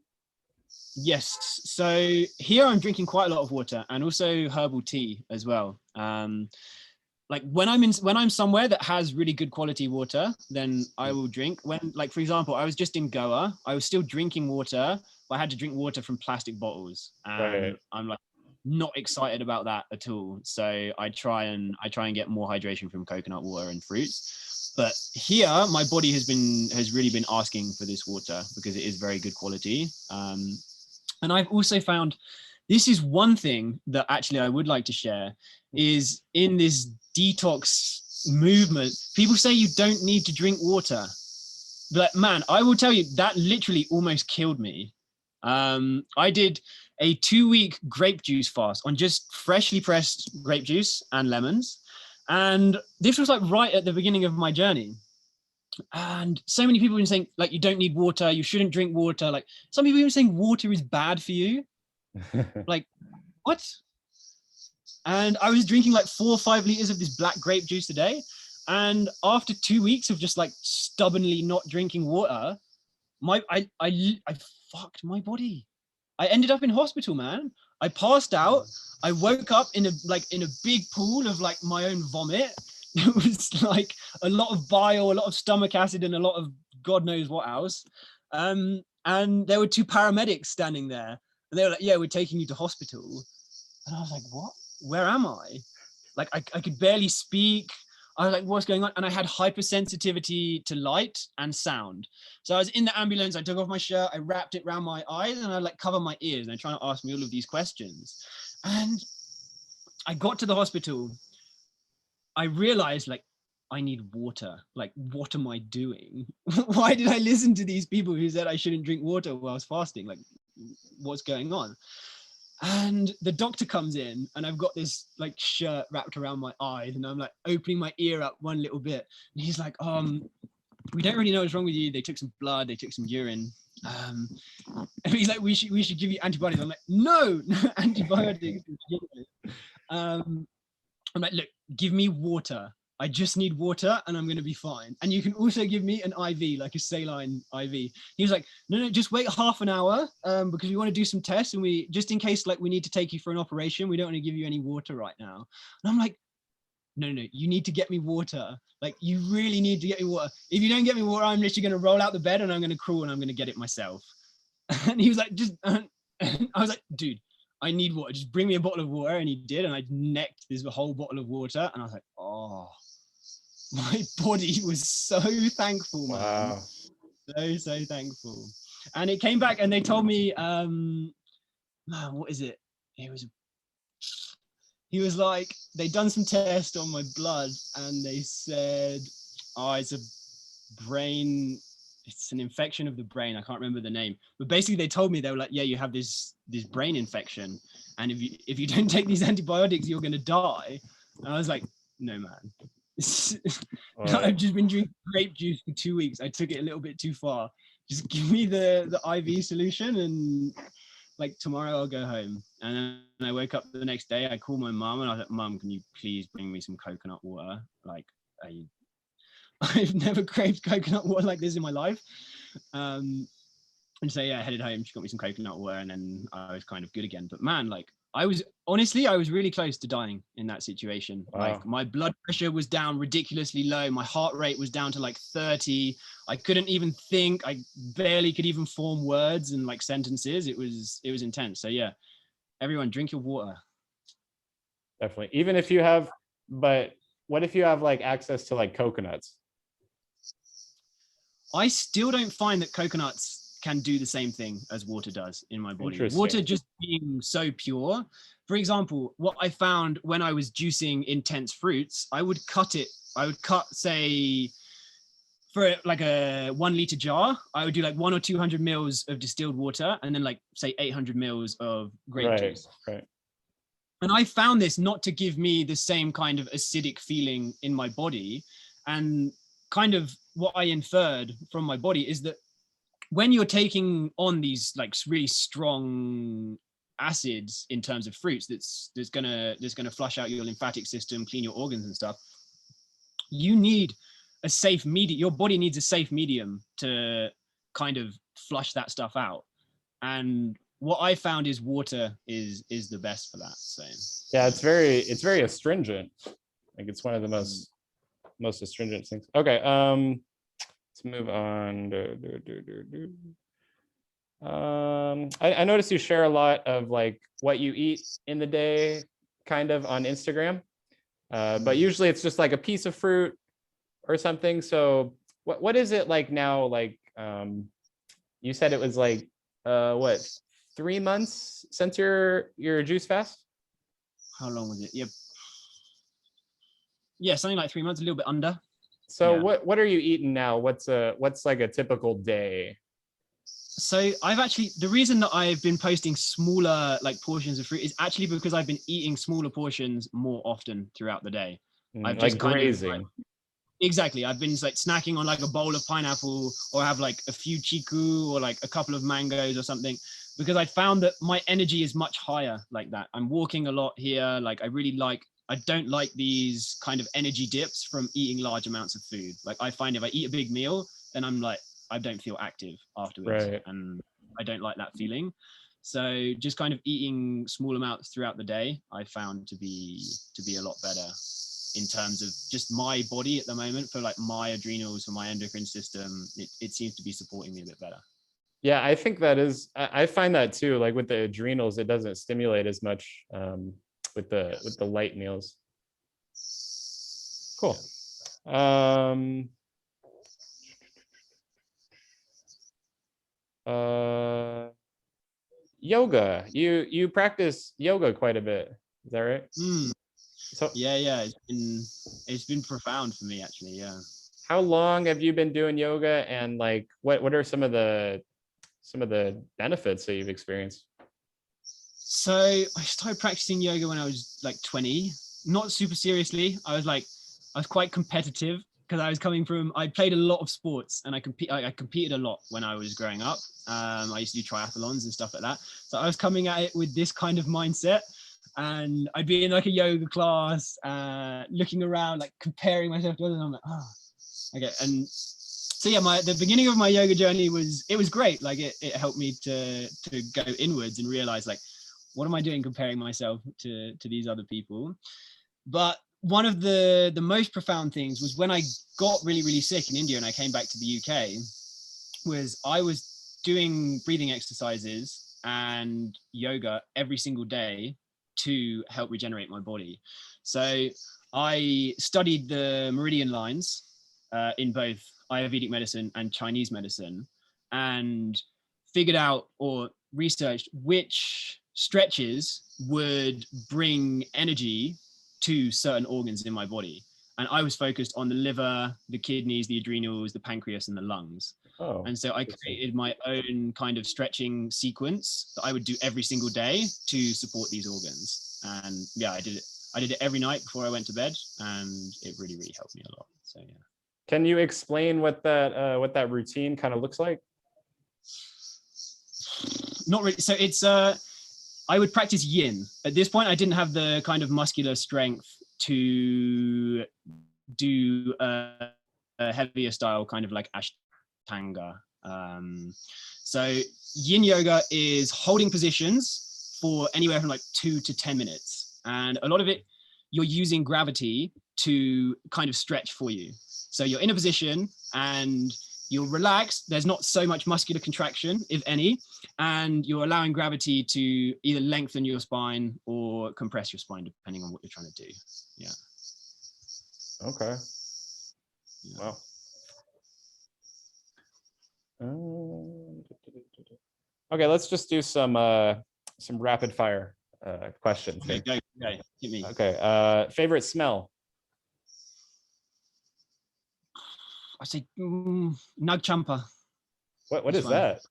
yes, so here I'm drinking quite a lot of water, and also herbal tea as well. Like when I'm somewhere that has really good quality water, then I will drink. When, like, for example, I was just in Goa, I was still drinking water, but I had to drink water from plastic bottles, and Right. I'm like not excited about that at all. So I try and get more hydration from coconut water and fruits. But here, my body has really been asking for this water because it is very good quality. And I've also found, this is one thing that actually I would like to share, is in this detox movement, people say you don't need to drink water. But man, I will tell you, that literally almost killed me. I did a 2-week grape juice fast on just freshly pressed grape juice and lemons. And this was like right at the beginning of my journey. And so many people have been saying, like, you don't need water, you shouldn't drink water. Like, some people even saying water is bad for you. Like, what? And I was drinking like 4 or 5 liters of this black grape juice a day. And after 2 weeks of just like stubbornly not drinking water, I fucked my body. I ended up in hospital, man. I passed out. I woke up in a big pool of like my own vomit. It was like a lot of bile, a lot of stomach acid, and a lot of God knows what else. And there were 2 paramedics standing there, and they were like, "Yeah, we're taking you to hospital." And I was like, "What? Where am I?" Like, I could barely speak. I was like, "What's going on?" And I had hypersensitivity to light and sound. So I was in the ambulance. I took off my shirt. I wrapped it around my eyes, and I like covered my ears. And they're trying to ask me all of these questions. And I got to the hospital. I realized, like, I need water. Like, what am I doing? Why did I listen to these people who said I shouldn't drink water while I was fasting? Like, what's going on? And the doctor comes in, and I've got this like shirt wrapped around my eyes, and I'm like opening my ear up one little bit. And he's like, we don't really know what's wrong with you. They took some blood, they took some urine. And he's like, we should give you antibiotics. I'm like, no antibiotics. I'm like, look, give me water. I just need water and I'm going to be fine. And you can also give me an IV, like a saline IV. He was like, no, just wait half an hour because we want to do some tests. And we, just in case, like, we need to take you for an operation, we don't want to give you any water right now. And I'm like, no, you need to get me water. Like, you really need to get me water. If you don't get me water, I'm literally going to roll out the bed and I'm going to crawl and I'm going to get it myself. And he was like, I was like, dude, I need water. Just bring me a bottle of water. And he did. And I necked this whole bottle of water. And I was like, oh, my body was so thankful, man. Wow. So thankful. And it came back and they told me, man, what is it? He was like, they'd done some tests on my blood and they said, oh, it's an infection of the brain. I can't remember the name, but basically they told me, they were like, yeah, you have this brain infection. And if you don't take these antibiotics, you're going to die. And I was like, no, man. I've just been drinking grape juice for 2 weeks. I took it a little bit too far. Just give me the IV solution and like tomorrow I'll go home. And then I woke up the next day, I called my mom and I was like, Mom, can you please bring me some coconut water? Like, I've never craved coconut water like this in my life. And so yeah, I headed home. She got me some coconut water, and then I was kind of good again. But man, like I was really close to dying in that situation. Wow. Like my blood pressure was down ridiculously low. My heart rate was down to like 30. I couldn't even think. I barely could even form words and like sentences. It was intense. So yeah, everyone drink your water. Definitely. Even if you have, but what if you have like access to like coconuts? I still don't find that coconuts can do the same thing as water does in my body. Interesting. Water just being so pure. For example, what I found when I was juicing intense fruits, I would cut, say, for like a 1 liter jar, I would do like 100 or 200 mils of distilled water, and then like say 800 mils of grape juice. Right. And I found this not to give me the same kind of acidic feeling in my body. And kind of what I inferred from my body is that when you're taking on these like really strong acids in terms of fruits, that's gonna flush out your lymphatic system, clean your organs and stuff, you need a safe medium. Your body needs a safe medium to kind of flush that stuff out. And what I found is water is the best for that. So yeah, it's very astringent. Like it's one of the most astringent things. Okay, let's move on. I noticed you share a lot of like what you eat in the day, kind of on Instagram, but usually it's just like a piece of fruit or something. So what is it like now? Like you said it was like what, 3 months since your juice fast? How long was it? Yeah, something like 3 months, a little bit under. So yeah. what are you eating now? What's like a typical day? So the reason that I've been posting smaller like portions of fruit is actually because I've been eating smaller portions more often throughout the day. I've just like grazing. Exactly. I've been like snacking on like a bowl of pineapple, or have like a few chiku or like a couple of mangoes or something, because I found that my energy is much higher like that. I'm walking a lot here. Like I don't like these kind of energy dips from eating large amounts of food. Like I find if I eat a big meal, then I'm like, I don't feel active afterwards. Right. And I don't like that feeling. So just kind of eating small amounts throughout the day, I found to be a lot better in terms of just my body at the moment. For like my adrenals, for my endocrine system, it seems to be supporting me a bit better. Yeah, I think I find that too. Like with the adrenals, it doesn't stimulate as much with the light meals. Cool. Yoga. You practice yoga quite a bit. Is that right? So yeah, it's been profound for me actually. Yeah. How long have you been doing yoga, and like what are some of the benefits that you've experienced? So I started practicing yoga when I was like 20, not super seriously. I was quite competitive because I played a lot of sports, and I competed a lot when I was growing up. I used to do triathlons and stuff like that. So I was coming at it with this kind of mindset, and I'd be in like a yoga class, looking around, like comparing myself to others, and I'm like, oh, okay. And so yeah, the beginning of my yoga journey was great. Like it helped me to go inwards and realize like, what am I doing comparing myself to these other people? But one of the most profound things was when I got really, really sick in India and I came back to the UK, was I was doing breathing exercises and yoga every single day to help regenerate my body. So I studied the meridian lines in both Ayurvedic medicine and Chinese medicine, and figured out or researched which stretches would bring energy to certain organs in my body. And I was focused on the liver, the kidneys, the adrenals, the pancreas, and the lungs. Oh, and so I created my own kind of stretching sequence that I would do every single day to support these organs. And yeah, I did it every night before I went to bed, and it really, really helped me a lot. So yeah. Can you explain what that routine kind of looks like? Not really. So it's I would practice yin. At this point, I didn't have the kind of muscular strength to do a heavier style, kind of like Ashtanga. So yin yoga is holding positions for anywhere from like 2 to 10 minutes. And a lot of it, you're using gravity to kind of stretch for you. So you're in a position and you're relaxed. There's not so much muscular contraction, if any, and you're allowing gravity to either lengthen your spine or compress your spine, depending on what you're trying to do. Yeah. Okay. Yeah. Wow. Okay, let's just do some rapid fire questions. Okay, go, hit me. Okay. Favorite smell? I say Nag Champa. What is that?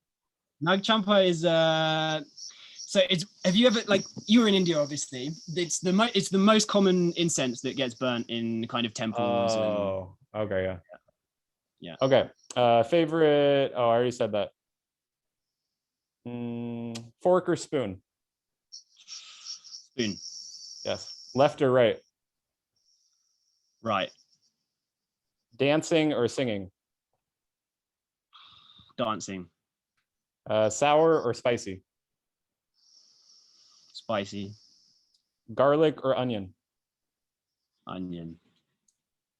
Nag Champa is so it's, have you ever, like, you were in India, obviously. It's the most common incense that gets burnt in kind of temples. Oh, okay, yeah. Yeah. Okay. Favorite, oh, I already said that. Fork or spoon? Spoon. Yes. Left or right? Right. Dancing or singing? Dancing. Sour or spicy? Spicy. Garlic or onion? Onion.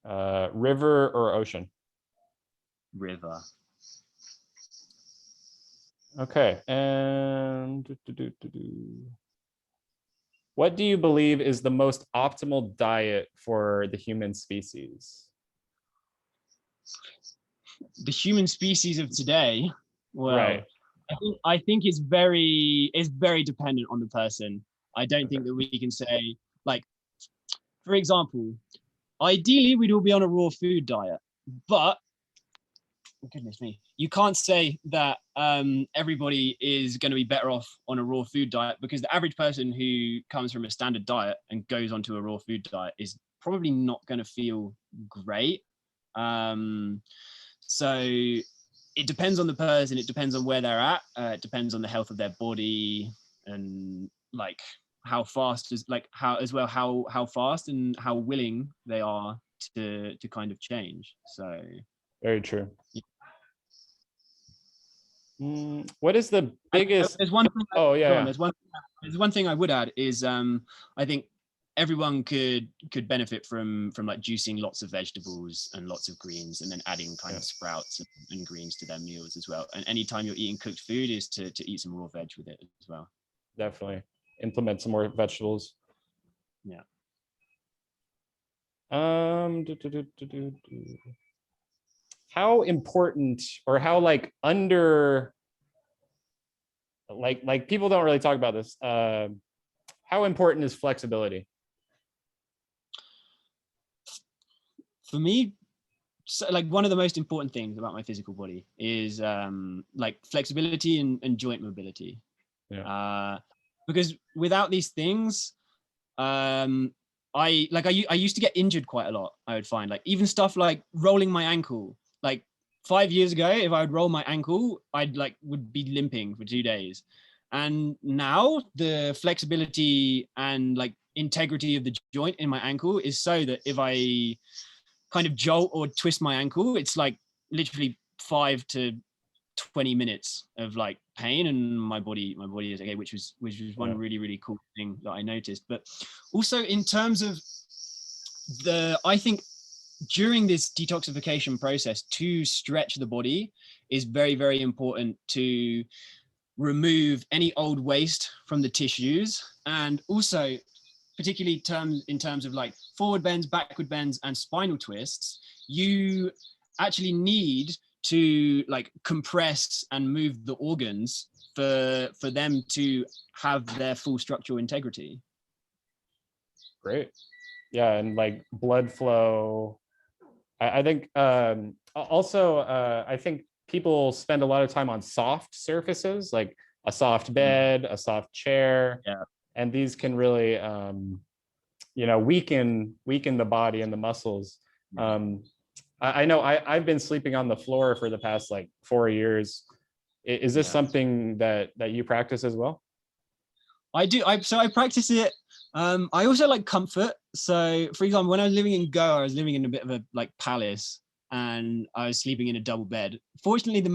River or ocean? River. Okay. And what do you believe is the most optimal diet for the human species? The human species of today, well, Right. I think is very dependent on the person. I don't think that we can say, like, for example, ideally we'd all be on a raw food diet, but goodness me, you can't say that everybody is going to be better off on a raw food diet, because the average person who comes from a standard diet and goes onto a raw food diet is probably not going to feel great. So it depends on the person, it depends on where they're at, it depends on the health of their body, and like how fast is, like, how as well how fast and how willing they are to kind of change. So Very true. What is the biggest? There's one thing. Oh yeah. There's one thing I would add is I think everyone could benefit from like juicing lots of vegetables and lots of greens, and then adding kind of sprouts and greens to their meals as well. And anytime you're eating cooked food is to eat some raw veg with it as well. Definitely implement some more vegetables. Yeah. How important, or how like under, like people don't really talk about this. How important is flexibility? For me, so, like, one of the most important things about my physical body is like flexibility and joint mobility. Yeah. Because without these things, I used to get injured quite a lot. I would find, like, even stuff like rolling my ankle. Like 5 years ago, if I would roll my ankle, would be limping for 2 days. And now the flexibility and like integrity of the joint in my ankle is so that if I kind of jolt or twist my ankle, it's like literally 5 to 20 minutes of like pain, and my body is okay, which was one really, really cool thing that I noticed. But also in terms of I think during this detoxification process, to stretch the body is very, very important to remove any old waste from the tissues, and also particularly in terms of like forward bends, backward bends, and spinal twists, you actually need to like compress and move the organs for them to have their full structural integrity. Great. Yeah, and like blood flow. I think also I think people spend a lot of time on soft surfaces, like a soft bed, a soft chair. Yeah. And these can really weaken the body and the muscles. I know I've been sleeping on the floor for the past like 4 years. Is this something that you practice as well? I do. So I practice it. I also like comfort. So for example, when I was living in Goa, I was living in a bit of a like palace, and I was sleeping in a double bed. Fortunately, the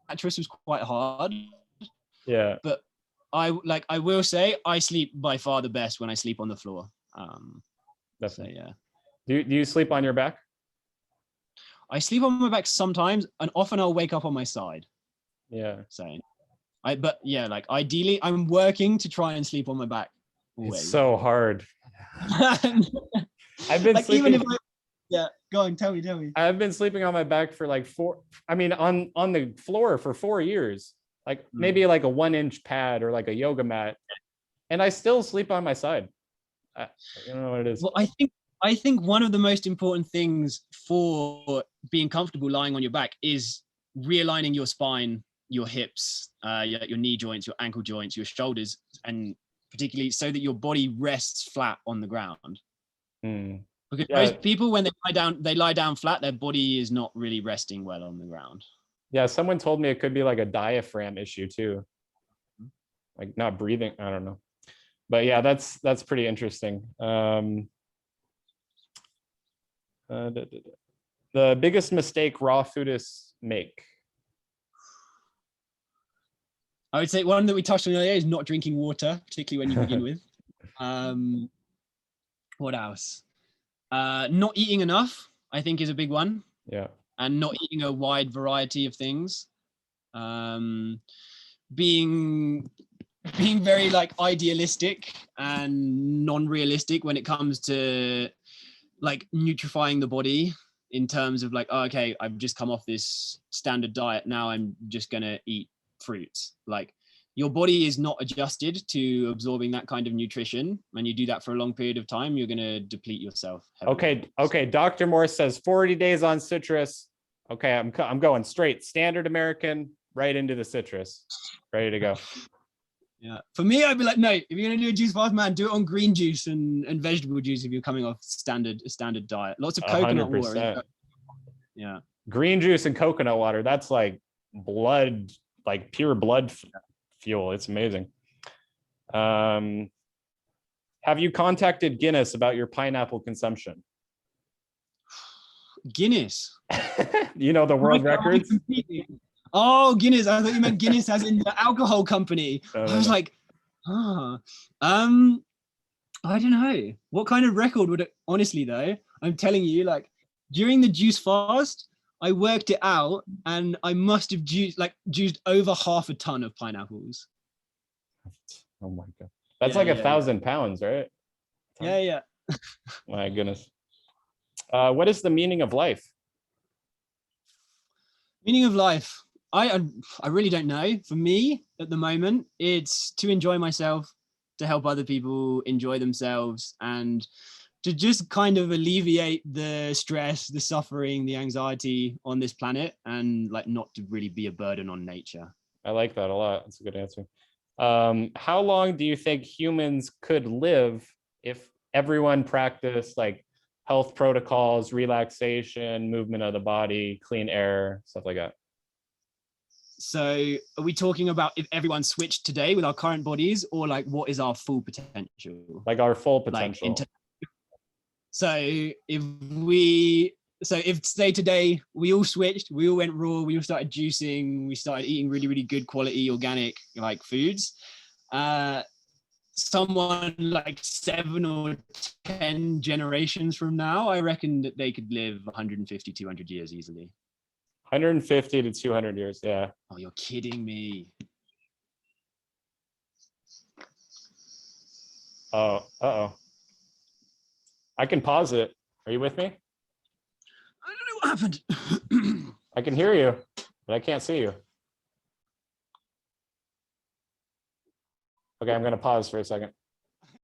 mattress was quite hard, Yeah. but I will say I sleep by far the best when I sleep on the floor. Definitely. So yeah. Do you sleep on your back? I sleep on my back sometimes, and often I'll wake up on my side. Yeah. So but yeah, like ideally I'm working to try and sleep on my back always. It's so hard. I've been like sleeping. even if yeah, go on, tell me. I've been sleeping on my back for like on the floor for 4 years, like maybe like a 1-inch pad or like a yoga mat. And I still sleep on my side. I don't know what it is. Well, I think one of the most important things for being comfortable lying on your back is realigning your spine, your hips, your knee joints, your ankle joints, your shoulders, and particularly so that your body rests flat on the ground. Because most people, when they lie down flat, their body is not really resting well on the ground. Yeah, someone told me it could be like a diaphragm issue too, like not breathing. I don't know, but yeah, that's pretty interesting. The biggest mistake raw foodists make. I would say one that we touched on earlier is not drinking water, particularly when you begin with. What else? Not eating enough, I think, is a big one. Yeah. And not eating a wide variety of things. Being very like idealistic and non-realistic when it comes to like nutrifying the body in terms of like, oh, okay, I've just come off this standard diet. Now I'm just gonna eat fruits. Like your body is not adjusted to absorbing that kind of nutrition. When you do that for a long period of time, you're gonna deplete yourself heavily. Okay. Dr. Morse says 40 days on citrus. Okay, I'm going straight standard American right into the citrus, ready to go. Yeah, for me, I'd be like, no, if you're gonna do a juice fast, man, do it on green juice and vegetable juice if you're coming off standard diet. Lots of coconut 100%. water. Yeah, green juice and coconut water. That's like blood, like pure blood fuel. It's amazing. Have you contacted Guinness about your pineapple consumption? Guinness. You know the world records. Oh, Guinness. I thought you meant Guinness as in the alcohol company. I was like, I don't know. What kind of record would it, honestly though, I'm telling you, like during the juice fast, I worked it out and I must have juiced over 1/2 ton of pineapples. Oh my God. That's like 1,000 pounds, right? Yeah. My goodness. What is the meaning of life? Meaning of life. I really don't know. For me, at the moment, it's to enjoy myself, to help other people enjoy themselves, and to just kind of alleviate the stress, the suffering, the anxiety on this planet, and like not to really be a burden on nature. I like that a lot. That's a good answer. How long do you think humans could live if everyone practiced like health protocols, relaxation, movement of the body, clean air, stuff like that? So are we talking about if everyone switched today with our current bodies, or like what is our full potential? Like our full potential. Like if say today we all switched, we all went raw, we all started juicing, we started eating really, really good quality organic like foods. Someone like 7 or 10 generations from now, I reckon that they could live 150, 200 years easily. 150 to 200 years, yeah. Oh, you're kidding me. Oh, uh-oh. I can pause it. Are you with me? I don't know what happened. I can hear you, but I can't see you. Okay, I'm going to pause for a second.